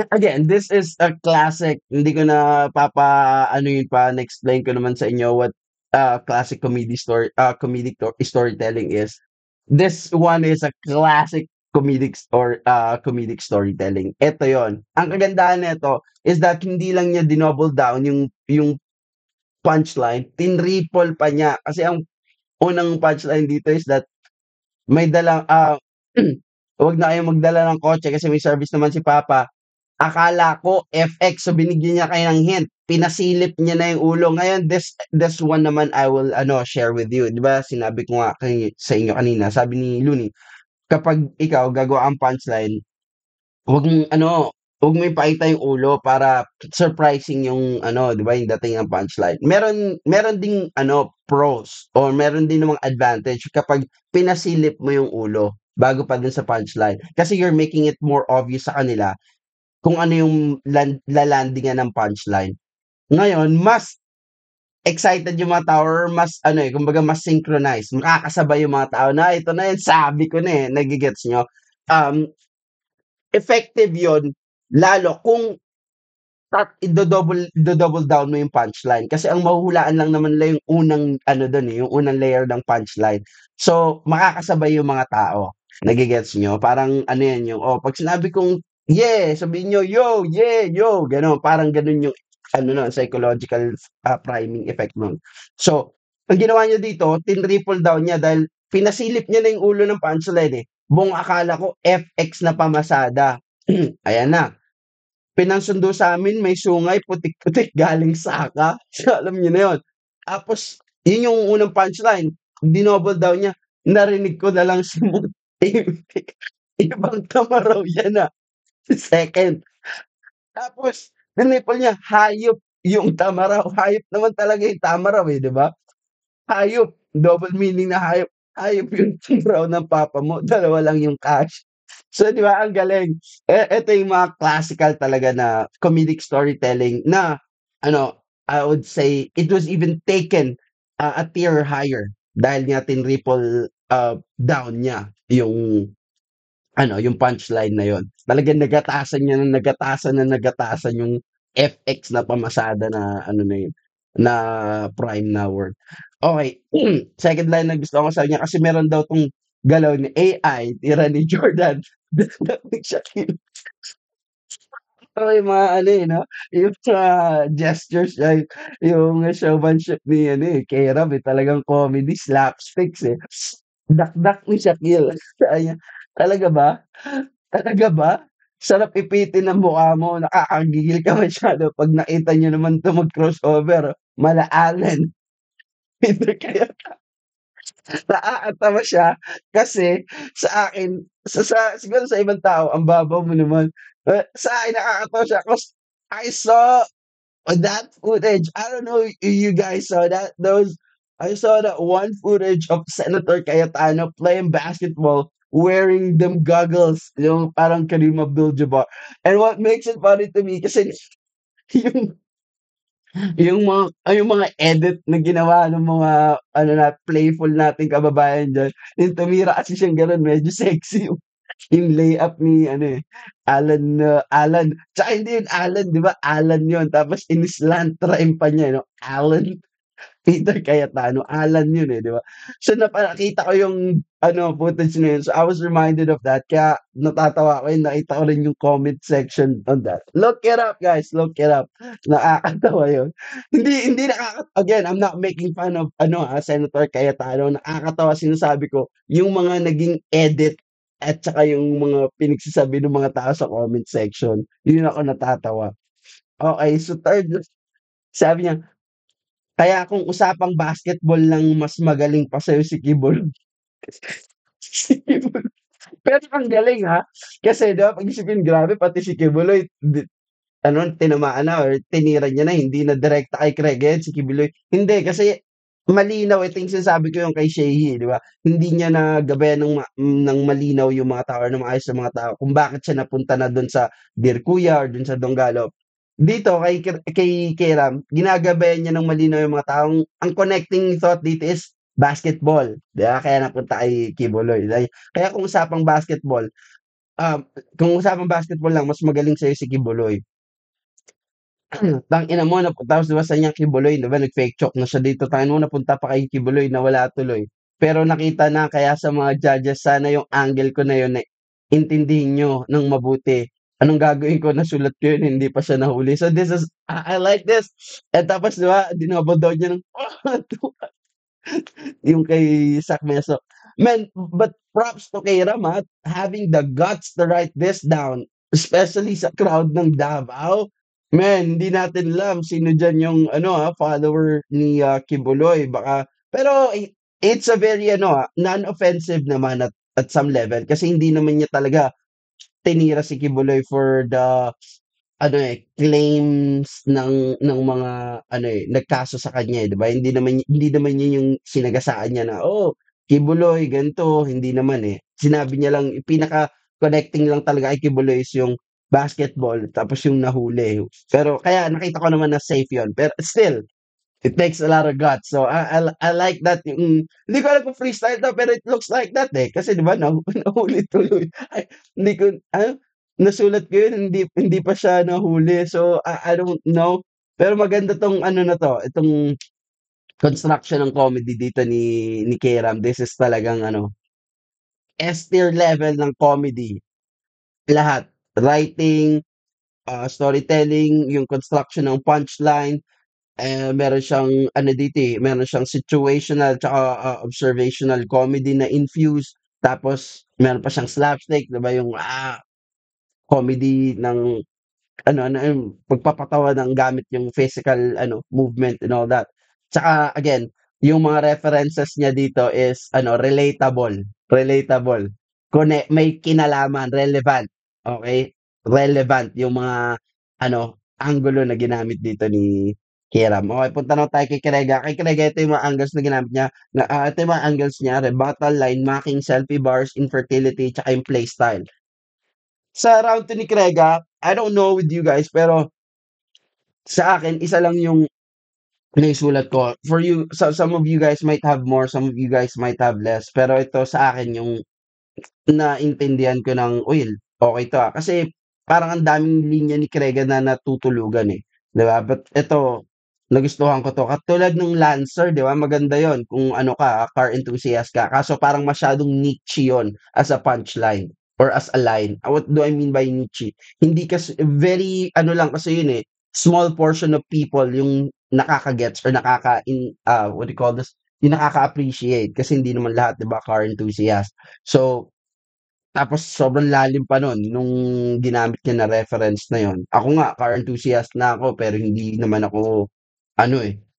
again, this is a classic. Hindi ko na ano yun pa, na-explain ko naman sa inyo what classic storytelling is. This one is a classic comedic storytelling. Ito yon. Ang kagandahan nito is that hindi lang niya dinouble down yung punchline, tinriple pa niya. Kasi ang unang punchline dito is that may dalang wag na kayong magdala ng kotse kasi may service naman si Papa. Akala ko FX, so binigyan niya kayo ng hint. Pinasilip niya na yung ulo. Ngayon, this one naman I will share with you. Di ba? Sinabi ko nga sa inyo kanina. Sabi ni Looney, kapag ikaw gagawa ang punchline, wag wag mo ipakita yung ulo para surprising yung di ba, yung dating ng punchline. Meron ding pros or meron din namang advantage kapag pinasilip mo yung ulo bago pa dun sa punchline. Kasi you're making it more obvious sa kanila kung ano yung lalandingan ng punchline. Ngayon, mas excited yung mga tao or mas kumbaga mas synchronized. Makakasabay yung mga tao na ito na yun, sabi ko na nagigets nyo. Effective yon lalo kung i-double down mo yung punchline. Kasi ang mahuhulaan lang naman lang yung unang yung unang layer ng punchline. So, makakasabay yung mga tao. Nagigets nyo? Parang yan yung, pag sinabi kong yeah, sabihin nyo, yo, yeah, yo, gano'n. Parang gano'n yung, psychological priming effect nun. So, ang ginawa niya dito, tin-triple down niya dahil pinasilip niya na yung ulo ng punchline Buong akala ko, FX na pamasada. Ayan na. Pinansundo sa amin, may sungay, putik-putik galing Saka. So, alam niyo na yun. Tapos, yun yung unang punchline. Dinoble down niya, narinig ko na lang si Mood. Ibang tamaraw yan Second. Tapos, tinipol niya, hayop yung tamaraw. Hayop naman talaga yung tamaraw di ba? Hayop. Double meaning na hayop. Hayop yung tamaraw ng papa mo. Dalawa lang yung cash. So, di ba, ang galing. Ito yung mga classical talaga na comedic storytelling na, I would say, it was even taken a tier higher dahil nga tinriple down niya yung yung punchline na yon. Talagang nagatasan yung FX na pamasada na na yun, na prime na word. Okay, second line na gusto ko sa kanya kasi meron daw tong galaw ni AI, tira ni Jordan. Shaquille. Okay, mga no? Yung gestures niya, yung showmanship ni K-Rab talagang comedy, slapsticks Dakdak ni Shaquille. Talaga ba? Talaga ba? Sarap ipitin ng mukha mo, nakakagigil ka masyado pag nakita niyo naman 'to mag-crossover, mala Allen. Hindi kaya nakakatawa siya kasi sa akin, siguro sa ibang tao, ang babaw mo naman. Sa akin nakakatawa siya 'cause I saw that footage. I don't know if you guys saw that. I saw that one footage of Senator Cayetano playing basketball wearing them goggles, yung parang Kareem Abdul-Jabbar. And what makes it funny to me kasi yung yung mga edit na ginawa ng mga playful nating kababayan diyan, yung tumira kasi siyang gano'n medyo sexy yung layup ni Alan. Tsaka hindi yun Alan, 'di ba? Alan yun tapos in-slant rhyme pa niya Alan. Peter Cayetano, Alan yun di ba? So nakita ko yung footage na yun. So I was reminded of that. Kaya natatawa ko yun. Nakita ko rin yung comment section on that. Look it up, guys. Look it up. Nakakatawa yun. Hindi again, I'm not making fun of Senator Cayetano. Nakakatawa sinasabi ko yung mga naging edit at saka yung mga pinagsasabi ng mga tao sa comment section, yun ako natatawa. Okay, so third, sabi niya, kaya kung usapang basketball lang mas magaling pa sa'yo si Kibol. Si Kibol. Pero ang galing ha, kasi 'di ba pag-isipin grabe pati si Kibuloy ano, tinamaan na or tinira niya na, hindi na direkta kay Craig yan, si Kibuloy. Hindi, kasi malinaw, ito yung sinasabi ko yung kay Shehi, di ba? Hindi niya nagabayan ng malinaw yung mga tao or ng maayos sa mga tao kung bakit siya napunta na doon sa Dear Kuya or doon sa Donggalo. Dito, kay Kiram, ginagabayan niya ng malinaw yung mga taong, ang connecting thought dito is basketball. Di ba? Kaya napunta kay Kibuloy. Kaya kung usapang basketball lang, mas magaling sa'yo si Kibuloy. Tangina mo tapos 'di ba sa niyang Kibuloy 'di ba nag-fake choke na siya dito, tangina mo napunta pa kay Kibuloy nawala tuloy. Pero nakita na kaya sa mga judges sana yung angle ko na yun na intindihin niyo ng mabuti. Anong gagawin ko nasulat ko yun hindi pa siya nahuli. So this is I like this. At tapos 'di ba dinouble down niya ng yung kay Sak Meso. Man, but props to kay Ramat having the guts to write this down, especially sa crowd ng Davao. Man, hindi natin alam sino diyan yung ano follower ni Kibuloy baka pero it's a very non-offensive naman at some level kasi hindi naman niya talaga tinira si Kibuloy for the claims ng mga nagkaso sa kanya, 'di ba? Hindi naman yun yung sinagasaan niya na, "Oh, Kibuloy ganito." Hindi naman, eh. Sinabi niya lang pinaka-connecting lang talaga kay Kibuloy is yung basketball tapos yung nahuli. Pero kaya nakita ko naman na safe yun. Pero still, it takes a lot of guts. So I like that yung hindi ko alam kung freestyle 'to pero it looks like that, eh. Kasi 'di ba nahuli tuloy. Ay, hindi ko nasulat ko yun hindi hindi pa siya nahuli. So I don't know. Pero maganda 'tong ano na 'to, itong construction ng comedy dito ni Keram. This is talagang S tier level ng comedy. Lahat. Writing, storytelling, yung construction ng punchline. Meron siyang dito, meron siyang situational tsaka, observational comedy na infused. Tapos meron pa siyang slapstick, 'di ba, yung, comedy ng pagpapatawa ng gamit yung physical movement and all that. Tsaka again, yung mga references niya dito is relatable, relatable. May kinalaman, relevant, okay? Relevant yung mga anggulo na ginamit dito ni Kiram. Okay, punta naman tayo kay Krega. Kay Krega, ito yung mga angles na ginamit niya. Ito yung mga angles niya, rebuttal, line marking, selfie bars, infertility, tsaka yung playstyle. Sa round 2 ni Krega, I don't know with you guys, pero sa akin, isa lang yung naisulat ko. For you, some of you guys might have more, some of you guys might have less. Pero ito sa akin, yung naintindihan ko ng, uy, okay to Kasi parang ang daming linya ni Krega na natutulugan eh. 'Di ba? But ito, nagustuhan ko to. Katulad ng Lancer, 'di ba? Maganda yon kung car enthusiast ka. Kaso parang masyadong niche yon as a punchline or as a line. What do I mean by niche? Hindi kasi very lang kasi yun eh. Small portion of people yung nakaka-gets or what do you call this? Yung nakaka-appreciate kasi hindi naman lahat 'di ba car enthusiast. So tapos sobrang lalim pa nun nung ginamit niya na reference na yun. Ako nga, car enthusiast na ako pero hindi naman ako,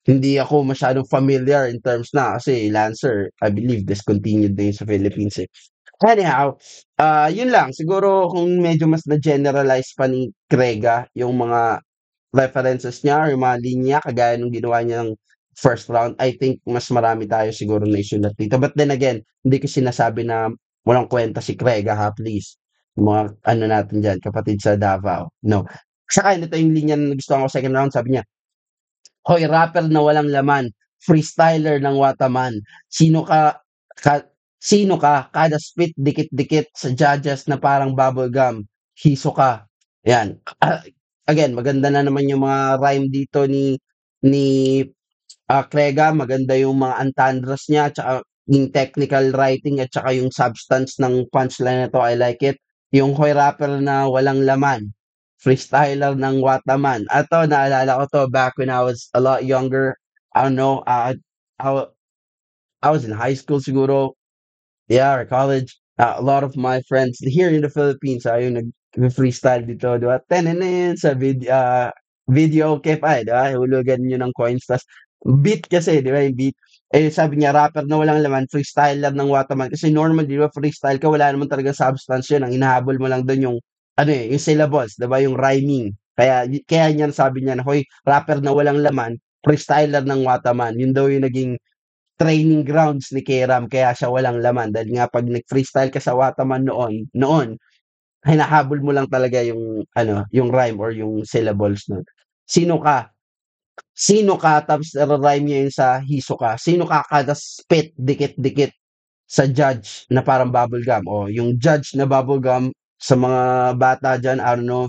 hindi ako masyadong familiar in terms na kasi Lancer, I believe, discontinued na yun sa Philippines eh. Anyhow, yun lang. Siguro kung medyo mas na-generalize pa ni Krega yung mga references niya or yung mga linya kagaya nung ginawa niya ng first round, I think mas marami tayo siguro na isulat dito. But then again, hindi ko sinasabi na walang kwenta si Krega ha, please. Yung mga natin dyan, kapatid sa Davao. No. Saka ito yung linya na nagustuhan ko second round, sabi niya, "Hoy, rapper na walang laman, freestyler ng Wataman. Sino ka? Kada spit dikit-dikit sa judges na parang bubblegum. Hiso ka." Yan. Again, maganda na naman yung mga rhyme dito ni Krega, maganda yung mga entendres niya, tsaka yung technical writing at saka yung substance ng punchline na to, I like it. Yung hoy rapper na walang laman, freestyler ng Wataman. Ato, naalala ko to back when I was a lot younger. I don't know, I was in high school siguro. Yeah, or college. a lot of my friends here in the Philippines, yung nag-freestyle dito, di ba? Tenenen sa video okay pa, di ba? Hulugan nyo ng coins. Tas beat kasi, di ba? Yung beat. Eh, sabi niya, rapper na walang laman, freestyler ng Wataman. Kasi normal, di ba, freestyle ka, wala naman talaga substance yun. Ang hinahabol mo lang doon yung, yung syllables, di ba? Yung rhyming. Kaya niyan sabi niya na, hoy, rapper na walang laman, freestyler ng Wataman. Yun daw yung naging training grounds ni Keram, kaya siya walang laman. Dahil nga, pag nag-freestyle ka sa Wataman noon, hinahabol mo lang talaga yung, yung rhyme or yung syllables nun. Sino ka? Tapos rhyme niya yun sa hiso ka. Sino ka kada spit, dikit-dikit sa judge na parang bubblegum. O, yung judge na bubblegum, sa mga bata dyan, I don't know,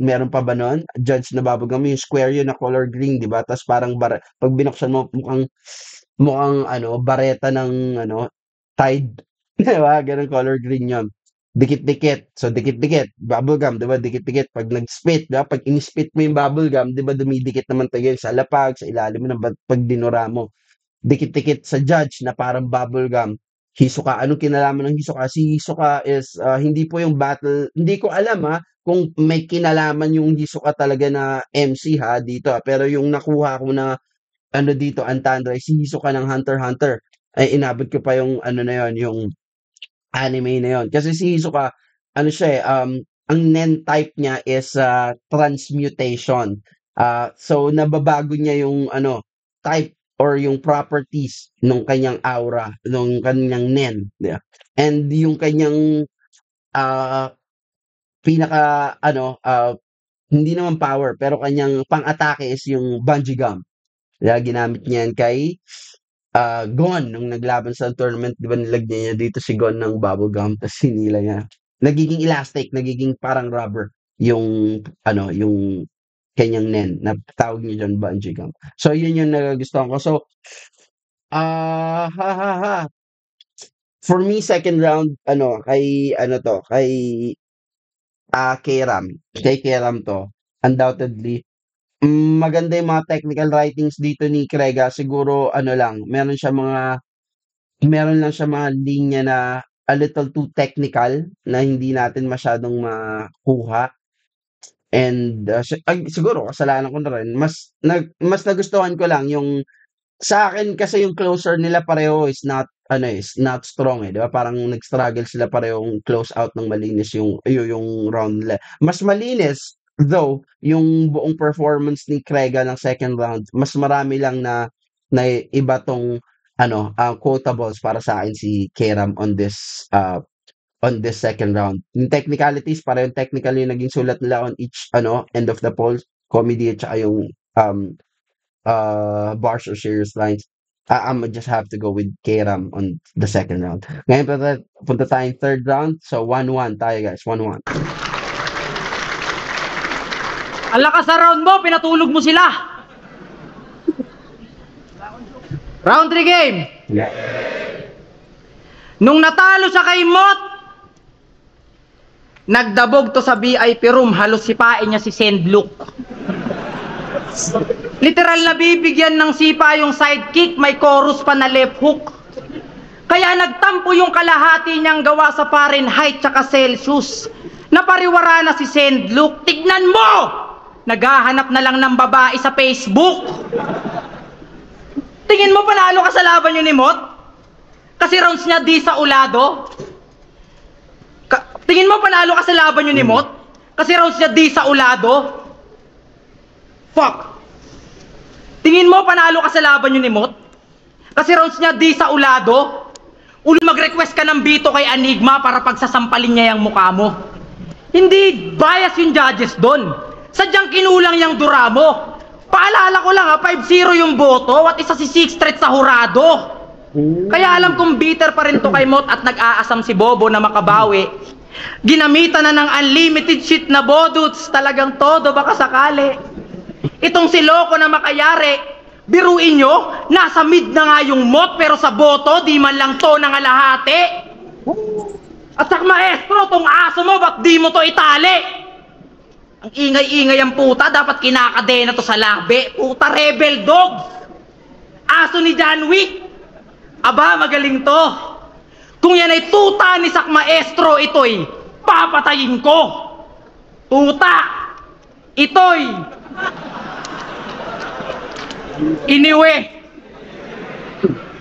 meron pa ba nun? Judge na bubblegum, yung square yun na color green, di ba? Tapos parang, pag binuksan mo, mukhang bareta ng Tide. Di ba? Ganun color green yun. Dikit-dikit. So, dikit-dikit. Bubblegum, di ba? Dikit-dikit. Pag nag-spit, di ba? Pag in-spit mo yung bubblegum, di ba? Dumidikit naman tayo sa lapag, sa ilalim mo, pag dinura mo. Dikit-dikit sa judge na parang bubblegum. Hisoka. Anong kinalaman ng Hisoka? Si Hisoka is, hindi po yung battle, hindi ko alam kung may kinalaman yung Hisoka talaga na MC dito. Pero yung nakuha ko na dito, Antandra, si Hisoka ng Hunter x Hunter. Ay, inabot ko pa yung na yun, yung anime na yun. Kasi si Hisoka, siya ang nen type niya is transmutation. So, nababago niya yung type or yung properties ng kanyang aura, ng kanyang nen. Yeah. And yung kanyang pinaka, hindi naman power, pero kanyang pang-atake is yung bungee gum. Kaya ginamit niya yan kay Gon nung naglaban sa tournament, di ba nilagyan niya dito si Gon ng bubble gum, tapos sinila niya. Nagiging elastic, nagiging parang rubber yung yung kanyang nen, na tawag niya dyan bungee gum. So, yun yung nagustuhan ko. So, for me, second round, kay Keram. Kay Keram to, undoubtedly. Maganda yung mga technical writings dito ni Krega. Siguro, meron lang siya mga linya na a little too technical na hindi natin masyadong makuha. And siguro kasalanan ko na rin. Mas nagustuhan ko lang yung sa akin kasi yung closer nila pareho is not strong di ba? Parang nag-struggle sila pareho yung close out ng malinis yung round nila. Mas malinis though yung buong performance ni Krega ng second round. Mas marami lang na iba tong quotables para sa akin si Keram on this second round. Yung technicalities, para yung technical yung naging sulat nila on each end of the polls, comedy at saka yung bars or serious lines. I'm just have to go with Keram on the second round. Ngayon punta tayong third round. So 1-1 tayo guys, 1-1. Ang lakas sa round mo, pinatulog mo sila. Round 3 game. Yeah. Nung natalo siya kay Mot, nagdabog to sa VIP room, halos sipain niya si Sendlook. Literal na bibigyan ng sipa yung sidekick, may chorus pa na left hook. Kaya nagtampo yung kalahati niyang gawa sa Fahrenheit tsaka Celsius. Napariwara na si Sendlook. Tignan mo! Naghahanap na lang ng babae sa Facebook. Tingin mo panalo ka sa laban yun ni Mot? Kasi rounds niya di sa ulado. Tingin mo panalo ka sa laban yun ni Mot? Kasi rounds niya di sa ulado. Fuck. Tingin mo panalo ka sa laban yun ni Mot? Kasi rounds niya di sa ulado. Mag-request ka ng bito kay Enigma para pagsasampalin niya yung mukha mo. Hindi bias yung judges doon. Sadyang kinulang yung dura mo. Paalala ko lang 5-0 yung boto at isa si 6 threat sa hurado. Kaya alam kong bitter pa rin to kay Mot at nag-aasam si Bobo na makabawi. Ginamitan na ng unlimited shit na boduts, talagang todo baka sakali. Itong si Loco na makayari, biruin nyo, nasa mid na nga yung Mot pero sa boto, di man lang to nangalahati. At sak maestro, tong aso mo, ba't di mo to itali? Ang ingay-ingay ang puta, dapat kinakadena to sa labi. Puta rebel dog. Aso ni John Wick. Aba, magaling to. Kung yan ay tuta ni Sak Maestro, ito'y papatayin ko. Tuta, ito'y iniwe.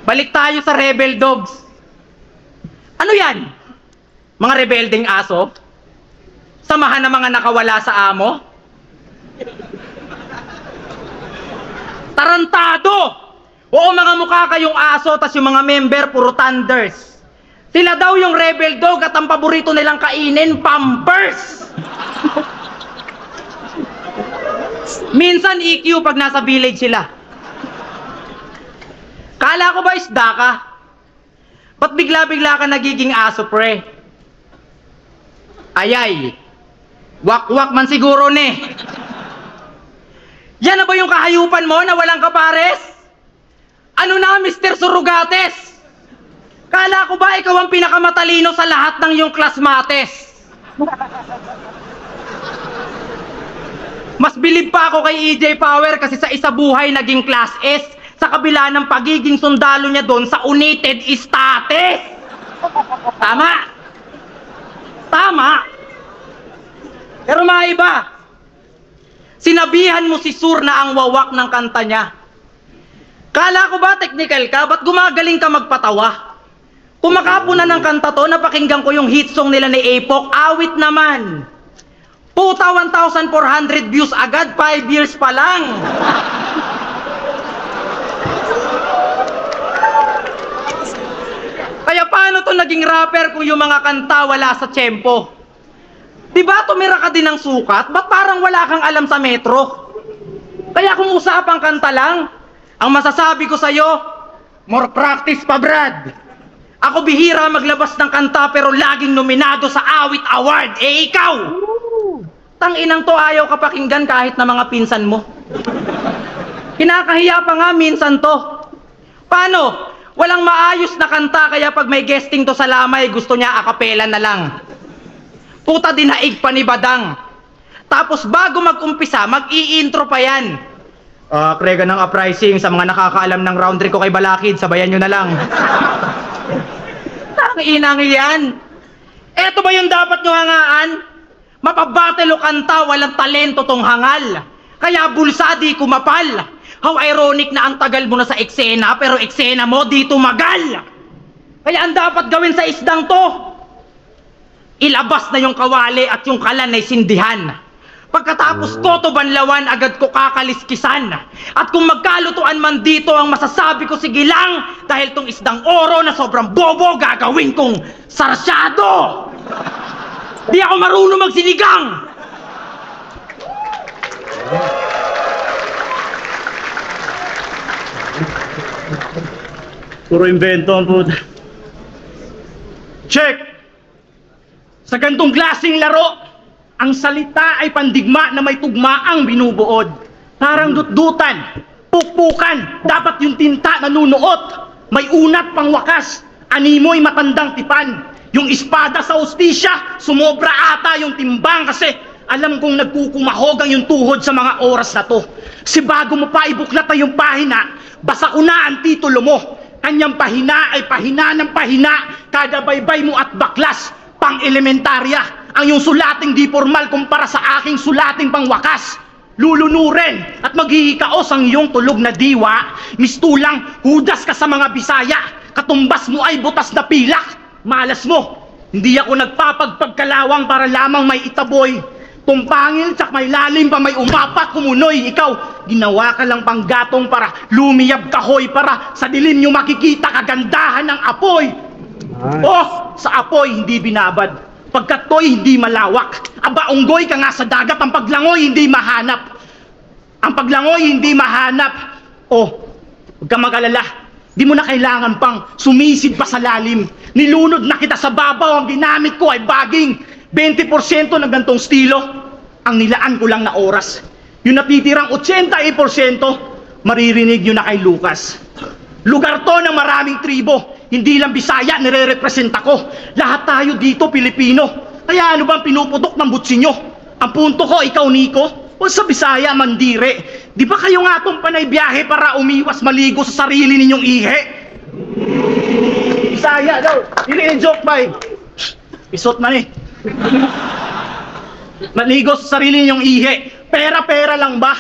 Balik tayo sa rebel dogs. Ano yan? Mga rebeldeng aso? Samahan ng mga nakawala sa amo? Tarantado! Oo, mga mukha kayong aso, tas yung mga member puro thunders. Sila daw yung rebel dog at ang paborito nilang kainin, Pampers! Minsan EQ pag nasa village sila. Kala ko ba isda ka? Ba't bigla-bigla ka nagiging aso, pre? Ayay, wak-wak man siguro ne. Yan na ba yung kahayupan mo na walang kapares? Ano na, Mr. Surugates? Kala ko ba ikaw ang pinakamatalino sa lahat ng iyong klasmates? Mas bilib pa ako kay EJ Power kasi sa isa buhay naging class S sa kabila ng pagiging sundalo niya doon sa United States. Tama? Tama. Pero maiba. Sinabihan mo si Sur na ang wawak ng kanta niya. Kala ko ba technical ka? Ba't gumagaling ka magpatawa? Kung makapunan ng kanta to, napakinggan ko yung hit song nila ni Apok, awit naman. Puta, 1,400 views agad, 5 years pa lang. Kaya paano to naging rapper kung yung mga kanta wala sa tempo? Diba tumira ka din ng sukat? Ba't parang wala kang alam sa metro? Kaya kung usapang kanta lang, ang masasabi ko sa'yo, more practice pa, Brad. Ako bihira maglabas ng kanta pero laging nominado sa Awit Award. Eh ikaw! Tanginang to ayaw ka pakinggan kahit na mga pinsan mo. Kinakahiya pa nga minsan to. Paano? Walang maayos na kanta kaya pag may guesting to sa Lamay gusto niya akapela na lang. Puta dinaig pa ni Badang. Tapos bago mag-umpisa, mag-i-intro pa yan. Krega ng uprising sa mga nakakaalam ng round 3 ko kay Balakid, sabayan nyo na lang. Tanginang yan. Eto ba yung dapat nyo hangaan? Mapabattle o kanta, walang talento tong hangal. Kaya bulsa di kumapal. How ironic na ang tagal mo na sa eksena, pero eksena mo di tumagal. Kaya ang dapat gawin sa isdang to, ilabas na yung kawali at yung kalan ay sindihan. Pagkatapos ko to banlawan, agad ko kakaliskisan. At kung magkalutuan man dito, ang masasabi ko sige lang, dahil tong isdang oro na sobrang bobo, gagawin kong sarsyado. Di ako marunong magsinigang. Puro invento ang puta. Check! Sa gantong klaseng laro, ang salita ay pandigma na may tugmaang binubuod. Parang dutdutan, pukpukan, dapat yung tinta nanunuot. May unat pang wakas, animoy matandang tipan. Yung espada sa ustisya, sumobra ata yung timbang kasi alam kong nagkukumahogang yung tuhod sa mga oras na to. Si bago mo pa ibuklat na yung pahina, basa ko na ang titulo mo. Kanyang pahina ay pahina ng pahina, kada baybay mo at baklas, pang elementarya. Ang yung sulating di formal kumpara sa aking sulating pang wakas. Lulunurin at maghihikaos ang iyong tulog na diwa. Mistulang hudas ka sa mga Bisaya. Katumbas mo ay butas na pilak. Malas mo. Hindi ako nagpapagpagkalawang para lamang may itaboy. Tumpangil tsak may lalim pa may umapak kumunoy. Ikaw, ginawa ka lang pang gatong para lumiyab kahoy para sa dilim nyo makikita kagandahan ng apoy. Oh, sa apoy hindi binabad. Pagkat to'y hindi malawak. Aba, unggoy ka nga sa dagat, ang paglangoy hindi mahanap. Ang paglangoy hindi mahanap. Oh, huwag ka mag-alala. Di mo na kailangan pang sumisid pa sa lalim. Nilunod na kita sa babaw, ang ginamit ko ay baging 20% ng gantong estilo. Ang nilaan ko lang na oras. Yung natitirang 88%, maririnig nyo na kay Lucas. Lugar to ng maraming tribo. Hindi lang Bisaya, nire-representa ko. Lahat tayo dito, Pilipino. Kaya ano bang pinuputok ng butsi nyo? Ang punto ko, ikaw, Nico, o sa Bisaya, Mandire. Di ba kayo nga itong panay biyahe para umiwas maligo sa sarili ninyong ihe? Bisaya Bisaya daw. Dili joke bay. Isot man eh. Maligo sa sarili niyong ihi. Pera-pera lang ba?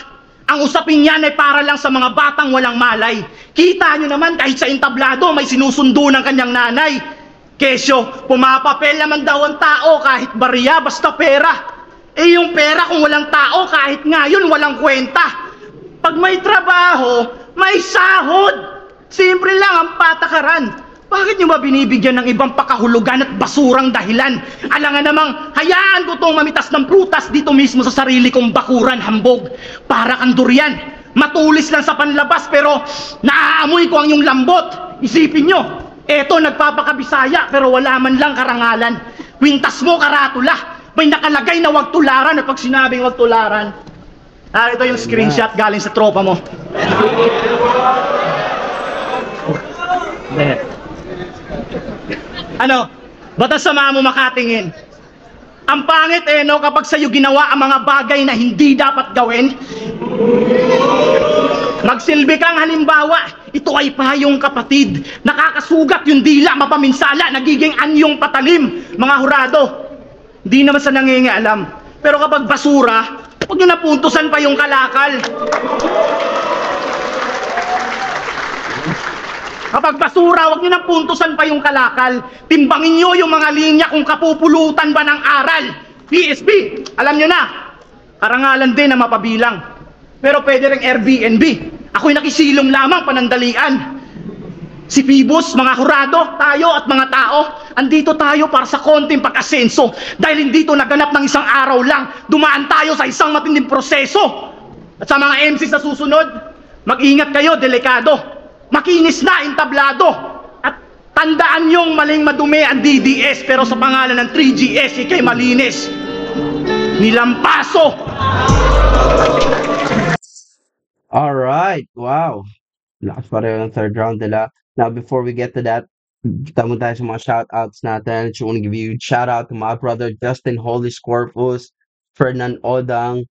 Ang usapin niyan ay para lang sa mga batang walang malay. Kita nyo naman kahit sa entablado may sinusundo ng kanyang nanay. Kesyo, pumapapel naman daw ang tao kahit barya basta pera. Eh yung pera kung walang tao kahit ngayon walang kwenta. Pag may trabaho, may sahod. Simple lang ang patakaran. Bakit nyo ba binibigyan ng ibang pakahulugan at basurang dahilan? Alangan namang, hayaan ko tong mamitas ng prutas dito mismo sa sarili kong bakuran hambog. Para kang durian. Matulis lang sa panlabas pero naaamoy ko ang iyong lambot. Isipin nyo, eto nagpapakabisaya pero wala man lang karangalan. Kwintas mo karatula. May nakalagay na wag tularan at pag sinabing wag tularan. Ito yung screenshot galing sa tropa mo. Ano? Batas sama mo makatingin. Ang pangit no kapag sa'yo ginawa ang mga bagay na hindi dapat gawin. Magsilbi kang halimbawa. Ito ay payong kapatid. Nakakasugat yung dila, mapaminsala, nagiging anyong patalim. Mga hurado, hindi naman sa nangingialam. Pero kapag basura, huwag nyo napuntusan pa yung kalakal. Kapag basura, huwag nyo nang puntusan pa yung kalakal. Timbangin nyo yung mga linya kung kapupulutan ba ng aral. PSB, alam nyo na, karangalan din na mapabilang. Pero pwede rin Airbnb. Ako'y nakisilong lamang panandalian. Si Phoebus, mga hurado, tayo at mga tao, andito tayo para sa konting pag-asenso. Dahil hindi ito naganap ng isang araw lang, dumaan tayo sa isang matinding proseso. At sa mga MC sa susunod, mag-ingat kayo, delikado. Makinis na entablado. At tandaan yung maling madumi ang DDS pero sa pangalan ng 3GS ikay malinis. Nilampaso. Alright, wow. Lakas pa rin ang third round nila. Now, before we get to that, tamo tayo sa mga shoutouts natin. I just want to give you a shout out to my brother Justin Holy Scorpus, Ferdinand Odang,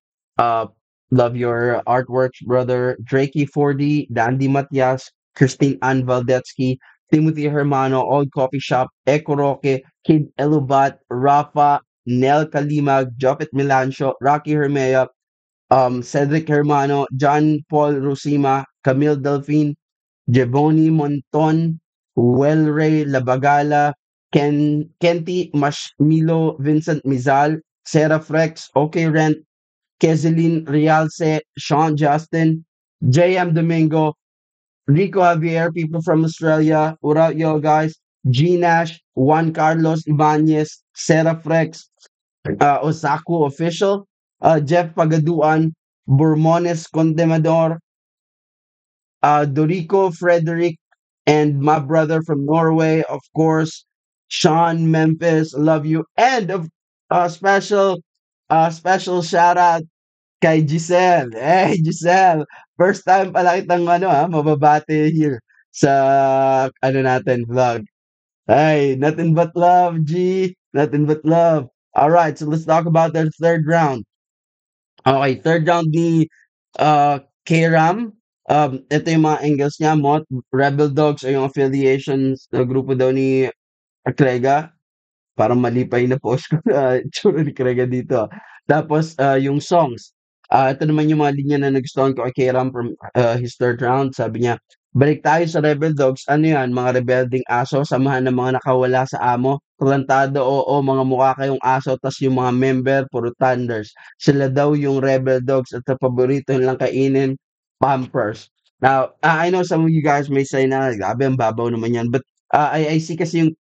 love your artworks, brother Drakey 4D, Dandy Matias, Christine Ann Valdetsky, Timothy Hermano, Old Coffee Shop, Eco Roque, Kid Elubat, Rafa, Nel Kalimag, Jopet Milancio, Rocky Hermea, Cedric Hermano, John Paul Rusima, Camille Delphine, Jeboni Monton, Welray Labagala, Kenti Milo Vincent Mizal, Sarah Frex, OK Rent, Kezelin Realce, Sean Justin, JM Domingo, Rico Javier, people from Australia, Ura yo guys, G Nash, Juan Carlos Ibanez, Sarah Frex, Osaku Official, Jeff Pagaduan, Burmones Condemador, Dorico Frederick, and my brother from Norway, of course, Sean Memphis, love you, and special shout out kay Giselle. Hey Giselle, first time pala kitang mababate here sa natin vlog. Hey, nothing but love, G, nothing but love. All right, so let's talk about the third round. Okay, third round ni K-Ram. Ito yung mga angles niya, Mot, Rebel Dogs ay yung affiliations na grupo daw ni Krega. Parang mali pa yung na-post ko na tsura ni Krega dito. Tapos, yung songs. Ito naman yung mga linya na nagustuhan ko kay K-Ram from his third round. Sabi niya, balik tayo sa Rebel Dogs. Ano yan? Mga rebelding aso, samahan ng mga nakawala sa amo. Talantado, oo, mga mukha kayong aso, tas yung mga member, puro thunders. Sila daw yung Rebel Dogs at sa paborito lang kainin, Pampers. Now, I know some of you guys may say na, grabe, ang babaw naman yan. But I see kasi yung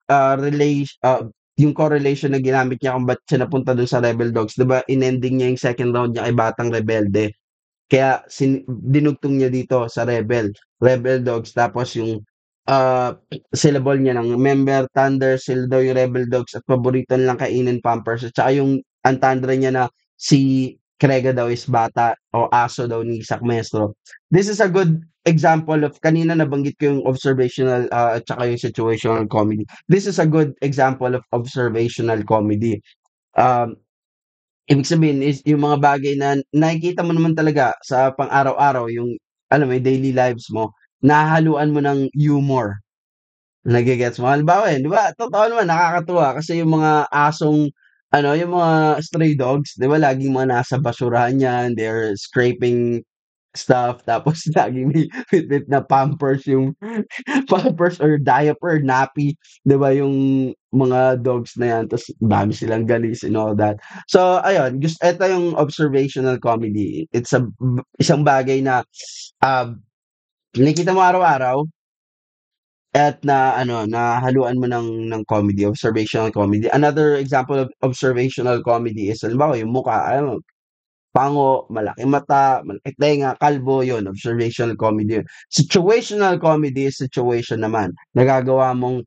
yung correlation na ginamit niya kung ba't siya napunta dun sa Rebel Dogs. Diba, in-ending niya yung second round niya kay Batang Rebelde. Kaya dinugtong niya dito sa Rebel Dogs. Tapos yung syllable niya ng member, Thunder, sila daw yung Rebel Dogs at paborito nilang kainin, Pampers. At saka yung antandra niya na si Krega daw is bata o aso daw ni Isaac Maestro. This is a good example of, kanina nabanggit ko yung observational at saka yung situational comedy. This is a good example of observational comedy. Ibig sabihin is yung mga bagay na nakikita mo naman talaga sa pang-araw-araw, yung alam mo, daily lives mo, nahahaluan mo ng humor. Nage-gets mo? Halimbawa yun, 'di ba, totoo naman nakakatuwa kasi yung mga asong ano, yung mga stray dogs, 'di ba, laging mga nasa basurahan 'yan, they're scraping stuff tapos laging may bitbit na Pampers yung Pampers or diaper, nappy, 'di ba, yung mga dogs na 'yan ta's dami silang galis and all that. So ayun, eto yung observational comedy. It's isang bagay na, nakikita mo araw-araw at na ano, nahaluan mo ng comedy, observational comedy. Another example of observational comedy is halimbawa yung mukha, ano, pango, malaki mata, malaki tenga, kalbo, yun, observational comedy yun. Situational comedy is situation naman. Nagagawa mong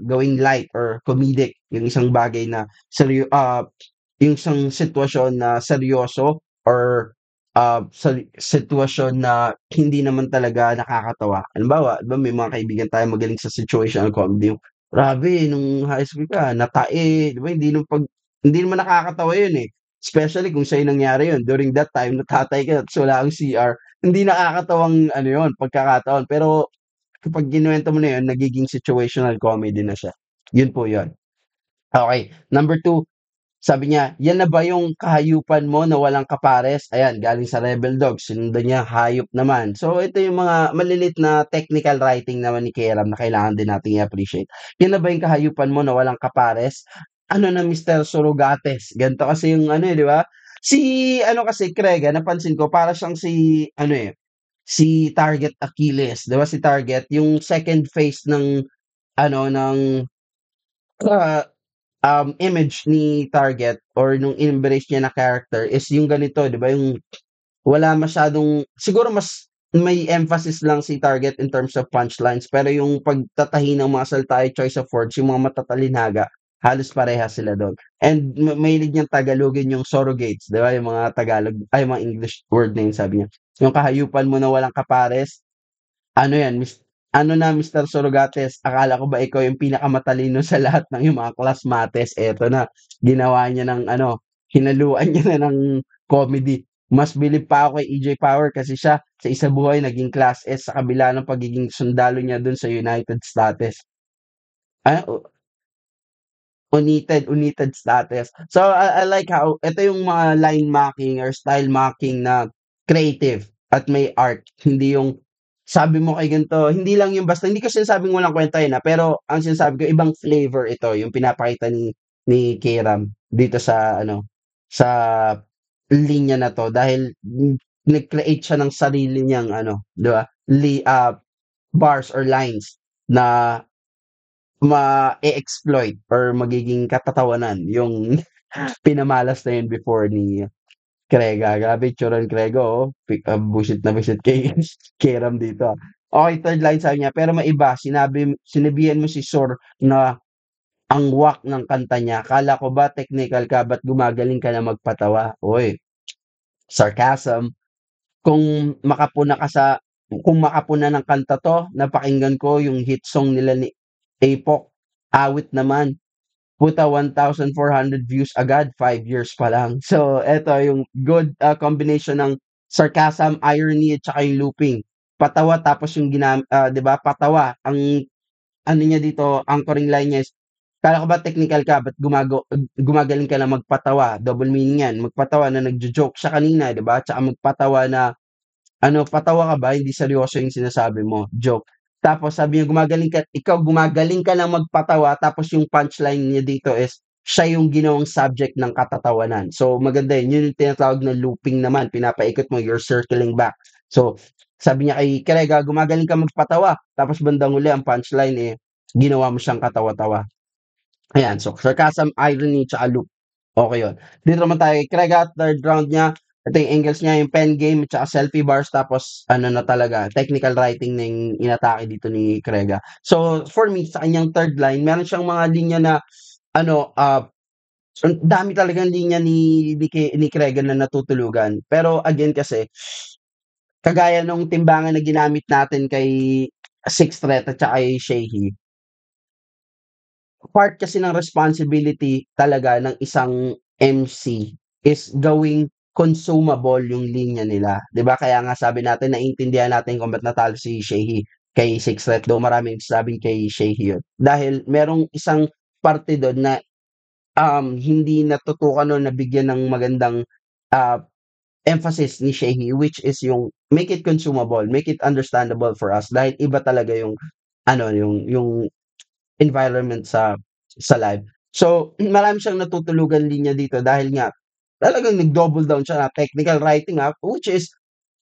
gawing light or comedic yung isang bagay na yung isang sitwasyon na seryoso or sa sitwasyon na hindi naman talaga nakakatawa. Halimbawa, 'di ba may mga kaibigan tayong magaling sa situational comedy, yung, "Grabe nung high school ka natae." 'Di ba hindi naman nakakatawa yun, eh. Especially kung sa'yo nangyari yun during that time natatay ka ta's wala kang CR, hindi nakakatawang ano yun, pagkakataon. Pero kapag kinuwento mo na yun nagiging situational comedy na siya. Yun po yun. Okey, number 2. Sabi niya, "Yan na ba yung kahayupan mo na walang kapares?" Ayan, galing sa Rebel Dogs, sinundan niya, hayop naman. So, ito yung mga malilit na technical writing naman ni Keram na kailangan din nating i-appreciate. "Yan na ba yung kahayupan mo na walang kapares? Ano na Mister Surugates?" Ganito kasi yung ano, eh, 'di ba? Si ano kasi, Krega, napansin ko para siyang si ano, eh, si Target Achilles, 'di ba si Target, yung second phase ng ano, ah image ni Target or nung in-embrace niya na character is yung ganito, 'di ba, yung wala masyadong siguro mas may emphasis lang si Target in terms of punchlines, pero yung pagtatahi ng mga salita ay choice of words, yung mga matatalinhaga, halos parehas sila dun. And mahilig niyang Tagalogin yung surrogates, 'di ba, yung mga Tagalog ay mga English word na yun sabi niya. Yung kahayupan mo na walang kapares, ano yan, ano na Mister Sorogates, akala ko ba ikaw yung pinakamatalino sa lahat ng iyong mga klasmates, eto na, ginawa niya ng ano, hinaluan niya na ng comedy. Mas bilib pa ako kay EJ Power kasi siya sa isabuhay naging Class S sa kabila ng pagiging sundalo niya dun sa United States. Ah, United Status. So, I like how ito yung mga line marking or style marking na creative at may art. Hindi yung sabi mo kay ganito, hindi lang yung basta hindi ko sinasabing walang kwenta yun, pero ang sinasabi ko ibang flavor ito yung pinapakita ni Kiram dito sa ano, sa linya na 'to dahil nag-create siya ng sarili niyang ano, 'di ba, bars or lines na ma-e-exploit or magiging katatawanan yung pinamalas na yun before ni Krega. Grabe itsura ni Krega, oh, buwisit na buwisit kay Kiram dito, ah. Okey, third line sabi niya, "Pero maiba, sinabihan mo si Sor na ang wak ng kanta niya. Akala ko ba technical ka, ba't gumagaling ka na magpatawa?" Uy, sarcasm. Kung makapuna ng kanta 'to, napakinggan ko yung hit song nila ni Apok, awit naman. Puta 1,400 views agad, 5 years pa lang. So eto yung good, combination ng sarcasm, irony at saka yung looping. Patawa tapos yung 'di ba, patawa ang ano niya dito, anchoring line niya is, "Akala ko ba technical ka, ba't gumagaling ka na magpatawa." Double meaning yan, magpatawa na nagjo-joke siya kanina, 'di ba, tsaka magpatawa na ano, patawa ka ba, hindi seryoso yung sinasabi mo, joke. Tapos sabi niya gumagaling ka lang magpatawa tapos yung punchline niya dito is, siya yung ginawang subject ng katatawanan. So maganda yun yung tinatawag na looping naman, pinapaikot mo, you're circling back. So, sabi niya kay Krega, "Gumagaling ka magpatawa." Tapos bandang huli ang punchline, eh, ginawa mo siyang katawa-tawa. Ayan, so sarcasm, irony, tsaka loop. Okey yun. Dito naman tayo kay Krega, third round niya. Ito yung angles niya, yung pen game tsaka selfie bars tapos ano na talaga, technical writing na yung inatake dito ni Krega. So, for me sa kanyang third line meron siyang mga linya na ano, ang dami talagang linya ni Krega na natutulugan. Pero again kasi, kagaya nung timbangan na ginamit natin kay Sixth Threat at tsaka kay Shehi, part kasi ng responsibility talaga ng isang MC is gawing consumable yung linya nila, 'di ba? Kaya nga sabi natin naiintindihan natin kung ba't natalo si Shehi. kay Sixret, though maraming sabing kay Shehi yun. Dahil merong isang parte dun na hindi natutukan o nabigyan ng magandang ah, emphasis ni Shehi, which is yung make it consumable, make it understandable for us dahil iba talaga yung yung environment sa live. So, marami siyang natutulugan linya dito dahil nga talagang nag-double down siya na technical writing, which is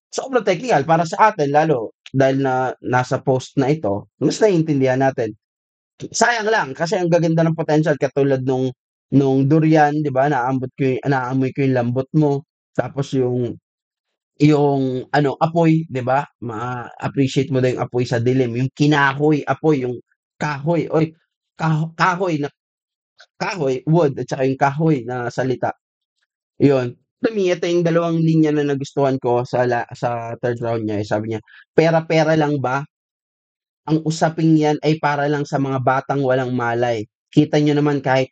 sobrang technical para sa atin lalo dahil na nasa post na ito, mas naiintindihan natin. Sayang lang kasi ang gaganda ng potential katulad nung durian, 'di ba, naaamoy ko yung lambot mo, tapos yung apoy, 'di ba, ma-appreciate mo daw yung apoy sa dilim, yung kinahoy, apoy, yung kahoy, oy, kahoy na kahoy, wood at saka yung kahoy na salita, yun. To me, ito yung dalawang linya na nagustuhan ko sa third round niya, eh, sabi niya, "Pera-pera lang ba? Ang usaping yan ay para lang sa mga batang walang malay. Kita niyo naman kahit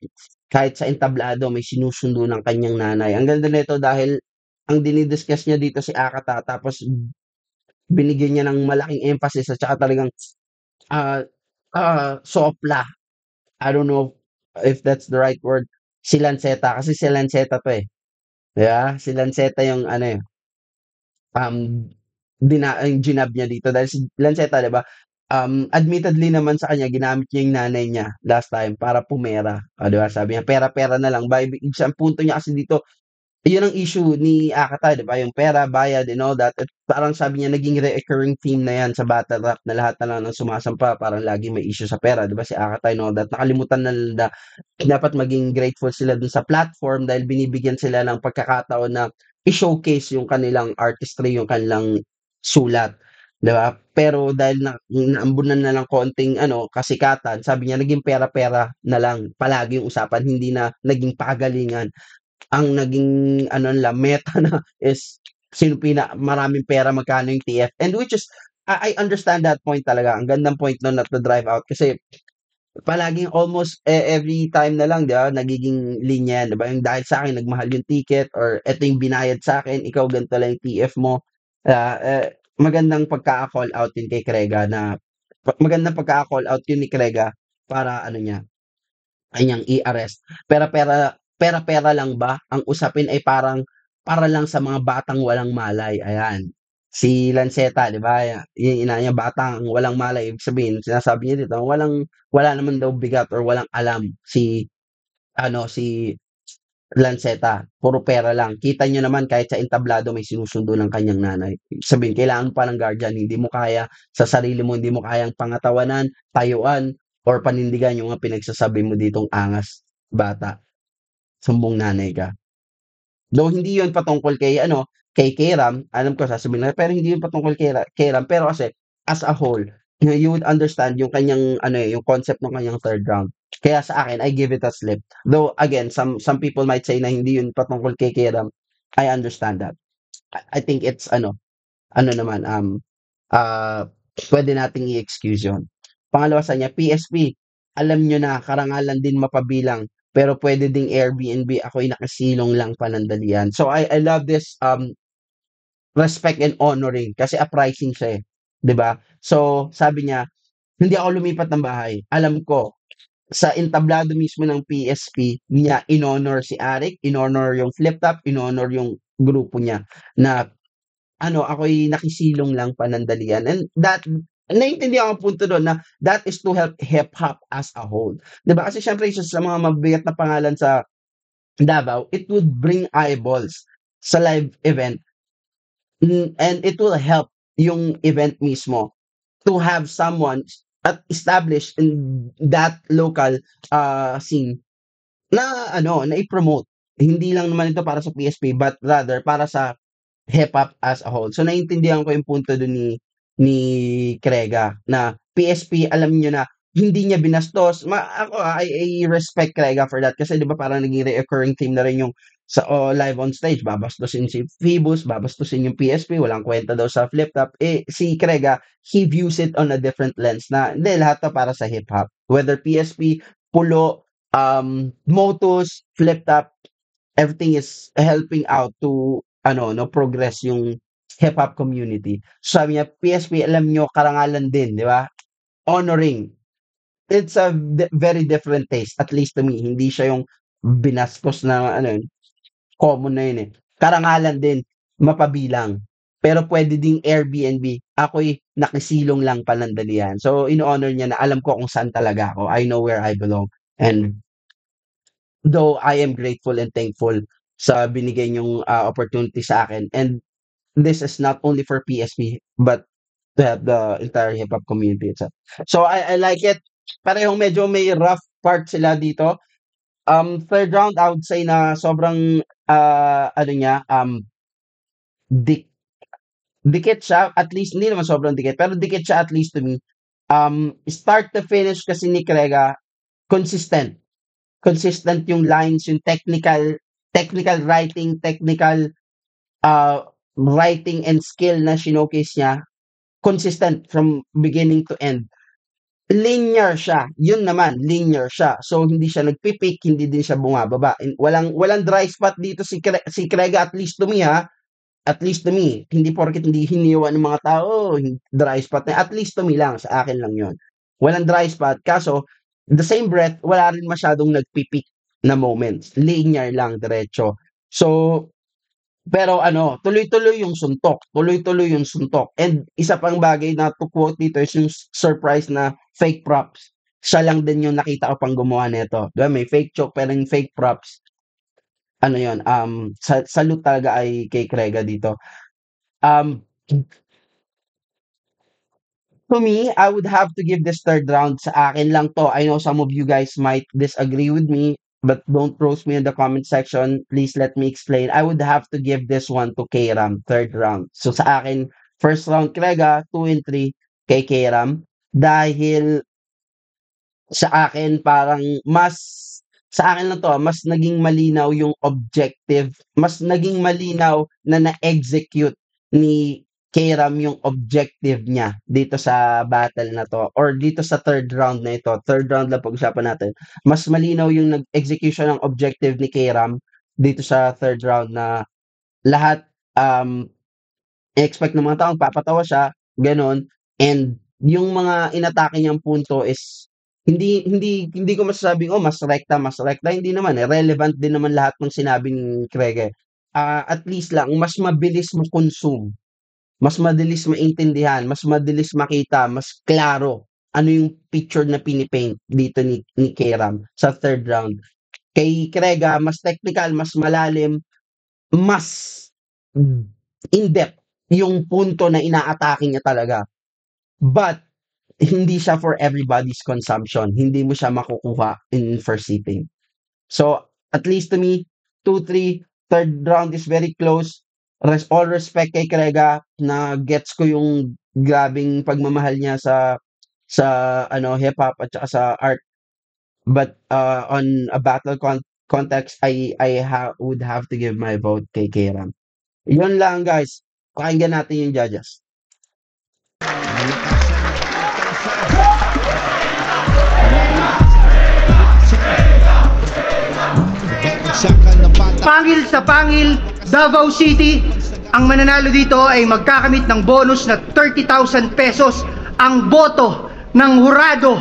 sa entablado may sinusundo ng kanyang nanay." Ang ganda nito dahil ang dinidiscuss niya dito si Akata tapos binigyan niya ng malaking emphasis at saka talagang, ah, sopla. I don't know if that's the right word, si Lanceta kasi si Lanceta 'to, eh, 'di ba? Si Lanceta yung ano, eh, um, yung ginab niya dito dahil si Lanceta 'di ba, admittedly naman sa kanya ginamit niya yung nanay niya last time para pumera, 'di ba? Sabi niya, "Pera-pera na lang." Ang punto niya kasi dito, yun ang issue ni Akata, 'di ba, yung pera, bayad, and all that at parang sabi niya naging recurring theme na yan sa battle rap na lahat na lang ng sumasampa parang laging may issue sa pera, 'di ba, si Akata and all that. Nakalimutan na nila dapat maging grateful sila dun sa platform dahil binibigyan sila ng pagkakataon na i-showcase yung kanilang artistry, yung kanilang sulat, 'di ba? Pero dahil naambunan na ng konting kasikatan, sabi niya naging pera-pera na lang palagi yung usapan, hindi na naging pagalingan. Ang naging meta na is sino maraming pera, magkano yung TF, and which is I understand that point talaga. Ang gandang point nun at drive out kasi palaging almost every time na lang 'di ba, nagiging linya yan 'di ba, yung dahil sa'kin nagmahal yung ticket or eto yung binayad sa'kin, ikaw ganito lang yung TF mo. Magandang pagkaka-call out yun kay Krega na magandang pagkaka-call out yun ni Krega para ano niya, kanyang i-arrest. Pera-pera lang ba? Ang usapin ay parang para lang sa mga batang walang malay, ayan. Si Lanceta 'di ba, yung ina niya batang walang malay, ibig sabihin sinasabi niya dito wala naman daw bigat or walang alam si Lanceta, puro pera lang. Kita niyo naman kahit sa entablado may sinusundo ng kanyang nanay. Ibig sabihin kailangan mo pa ng guardian, hindi mo kaya sa sarili mo, hindi mo kayang pangatawanan, tayuan, or panindigan yung mga pinagsasabi mo ditong angas, bata, sumbong nanay ka. Though hindi yun patungkol kay Kayram, alam ko sasabihin nila, pero hindi yun patungkol kay Kayram, pero kasi as a whole, you would understand yung kanyang yung concept ng kanyang third round. Kaya sa akin, I give it a slip. Though again, some people might say na hindi yun patungkol kay Kayram. I understand that. I think it's naman, puwede nating i-excuse yun. Pangalawa sa niya, PSP, alam niyo na karangalan din mapabilang, pero puwede ding Airbnb, ako'y nakasilong lang panandalian. So I love this, respect and honoring kasi uprising siya, eh, 'di ba? So sabi niya, "Hindi ako lumipat ng bahay. Alam ko sa entablado mismo ng PSP niya in-honor si Arik, in-honor yung Flip Top, in-honor yung grupo niya na ako'y nakisilong lang panandalian." And that naintindihan ko ang punto dun na that is to help hip-hop as a whole. 'Di ba kasi siyempre isa sa mga mabigat na pangalan sa Davao, it would bring eyeballs sa live event, and it will help yung event mismo to have someone established in that local, scene na na i-promote. Hindi lang naman ito para sa PSP but rather para sa hip-hop as a whole. So, naintindihan ko yung punto dun ni Krega na PSP alam niyo na hindi niya binastos. Ako, I respect Krega for that kasi 'di ba parang naging recurring theme na rin yung sa live on stage, babastusin si Phoebus, babastusin yung PSP, walang kwenta daw sa Flip Top. Si Krega, he views it on a different lens na hindi lahat 'to para sa hip-hop. Whether PSP, Pulo, Motus, Flip Top, everything is helping out to progress yung hip-hop community. Sabi niya, PSP, alam nyo, karangalan din, di ba? Honoring. It's a very different taste, at least to me. Hindi siya yung binaskos na, ano, common na yun eh. Karangalan din, mapabilang. Pero pwede ding Airbnb. Ako'y nakisilong lang palandalian. So, in-honor niya na alam ko kung saan talaga ako. I know where I belong. And though I am grateful and thankful sa binigay niyong opportunity sa akin. And this is not only for PSP, but the entire hip-hop community itself. So, I like it. Parehong medyo may rough part sila dito. Third round, I would say na sobrang, ano niya, dik dikit siya, at least hindi naman sobrang dikit, pero dikit siya at least to me. Start to finish kasi ni Krega, consistent. Consistent yung lines, yung technical writing, technical writing and skill na showcase niya, consistent from beginning to end. Linear siya, yun naman, linear siya. So hindi siya nagpipik, hindi din siya bumababa. Walang dry spot dito si Krega, at least to me ha. At least to me, hindi porket hindi hiniwa ng mga tao, dry spot na, at least to me lang, sa akin lang yun. Walang dry spot, kaso, the same breath, wala rin masyadong nagpipik na moments. Linear lang, diretso. So, pero ano, tuloy-tuloy yung suntok. Tuloy-tuloy yung suntok. And isa pang bagay na to quote dito is yung surprise na fake props. Siya lang din yung nakita ko pang gumawa nito. Diba? May fake choke pero yung fake props. Ano yun? Salute talaga ay kay Krega dito. To me, I would have to give this third round sa akin lang to. I know some of you guys might disagree with me, but don't roast me in the comment section. Please let me explain. I would have to give this one to K-Ram, third round. So sa akin, first round Krega, 2 and 3 kay K-Ram. Dahil sa akin parang sa akin lang 'to, mas naging malinaw yung objective, mas naging malinaw na na-execute ni Kayram yung objective niya dito sa battle na 'to or dito sa third round na ito. Third round lang pag-usapan natin. Mas malinaw yung execution ng objective ni Kayram dito sa third round na lahat, i-expect ng mga taong papatawa siya, gano'n. And yung mga inatake niyang punto is hindi ko masasabing, "Oh, mas rekta." Hindi naman, eh, relevant din naman lahat ng sinabi ni Craig, eh. At least lang mas mabilis ma-consume, mas mabilis maintindihan, mas mabilis makita, mas klaro ano yung picture na pini-paint dito ni Kayram sa third round. Kay Craig, mas technical, mas malalim, mas in-depth yung punto na inaatake niya talaga. But hindi siya for everybody's consumption. Hindi mo siya makukuha in first sitting. So, at least to me, 2-3, third round is very close. All respect kay Krega na gets ko yung grabing pagmamahal niya sa ano hip-hop at saka sa art. But on a battle context, would have to give my vote kay Kram. Yun lang guys. Pakinggan natin yung judges. Pangil sa pangil, Davao City. Ang mananalo dito ay magkakamit ng bonus na 30,000 pesos. Ang boto ng hurado.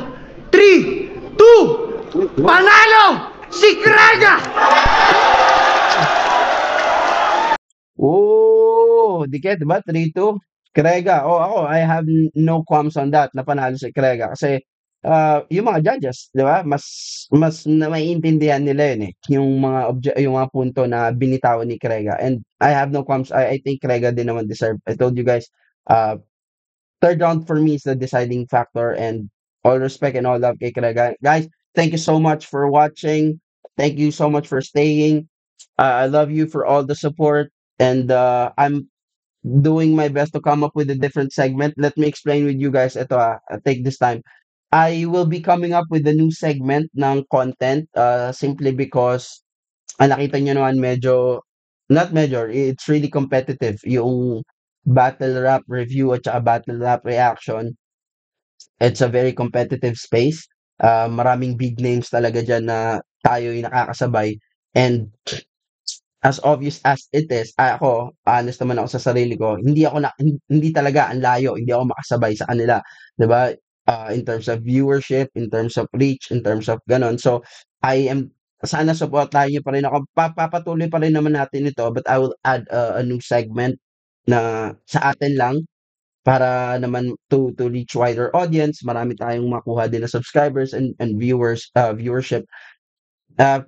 3, 2, panalo! Si Krega! Oh, dikit ba? 3-2. Krega. Oh, ako, I have no qualms on that. Napanalo si Krega kasi yung mga judges, 'di ba? Mas na maiintindihan nila 'yun eh. Yung mga punto na binitawan ni Krega. And I have no qualms. I think Krega din naman deserve. I told you guys, third round for me is the deciding factor, and all respect and all love kay Krega. Guys, thank you so much for watching. Thank you so much for staying. I love you for all the support, and I'm doing my best to come up with a different segment. Let me explain with you guys. Ito take this time. I will be coming up with a new segment ng content simply because nakita nyo naman not major, it's really competitive yung battle rap review at saka battle rap reaction. It's a very competitive space. Maraming big names talaga dyan na tayo yung nakakasabay. And as obvious as it is, ako, honest naman ako sa sarili ko, hindi talaga ang layo, hindi ako makasabay sa kanila, 'di ba? In terms of viewership, in terms of reach, in terms of gano'n. So, sana supportahan niyo pa rin ako. Papatuloy pa rin naman natin ito, but I will add a new segment na sa atin lang para naman to reach wider audience, marami tayong makuha din na subscribers and viewership.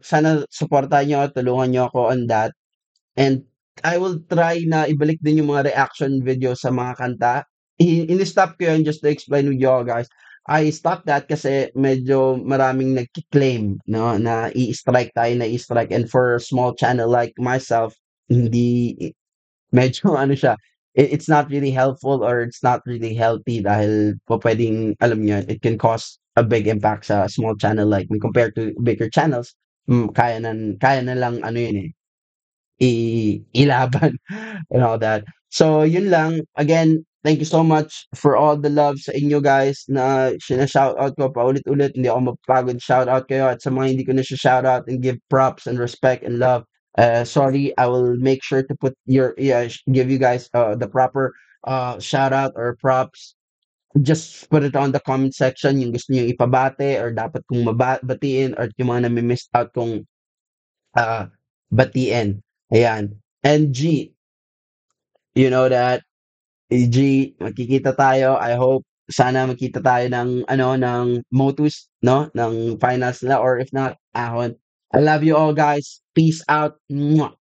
Sana suportahan niyo ako, tulungan niyo ako on that. And I will try na ibalik din yung mga reaction video sa mga kanta. In-stop ko yun just to explain with you all guys. I stopped that kasi medyo maraming nagki-claim, no, na i-strike tayo, na i-strike. And for a small channel like myself, hindi, medyo ano siya, it's not really helpful or it's not really healthy dahil po pwedeng, alam niyo, it can cause a big impact sa small channel like me compared to bigger channels. Kaya na lang ano yun eh, ilaban and all that. So yun lang. Again, thank you so much for all the love sa inyo guys na shoutout ko paulit-ulit. Hindi ako mapapagod shoutout kayo at sa mga hindi ko na shoutout and give props and respect and love. Sorry, I will make sure to put give you guys the proper shout out or props. Just put it on the comment section yung gusto niyo ipabate or dapat kong batiin or yung mga nami-miss out kong batiin. Ayan. And G, you know that, G, magkikita tayo. I hope sana magkita tayo ng ano ng Motus, no? Ng finals nila or if not, ahon. I love you all guys. Peace out. Mwah.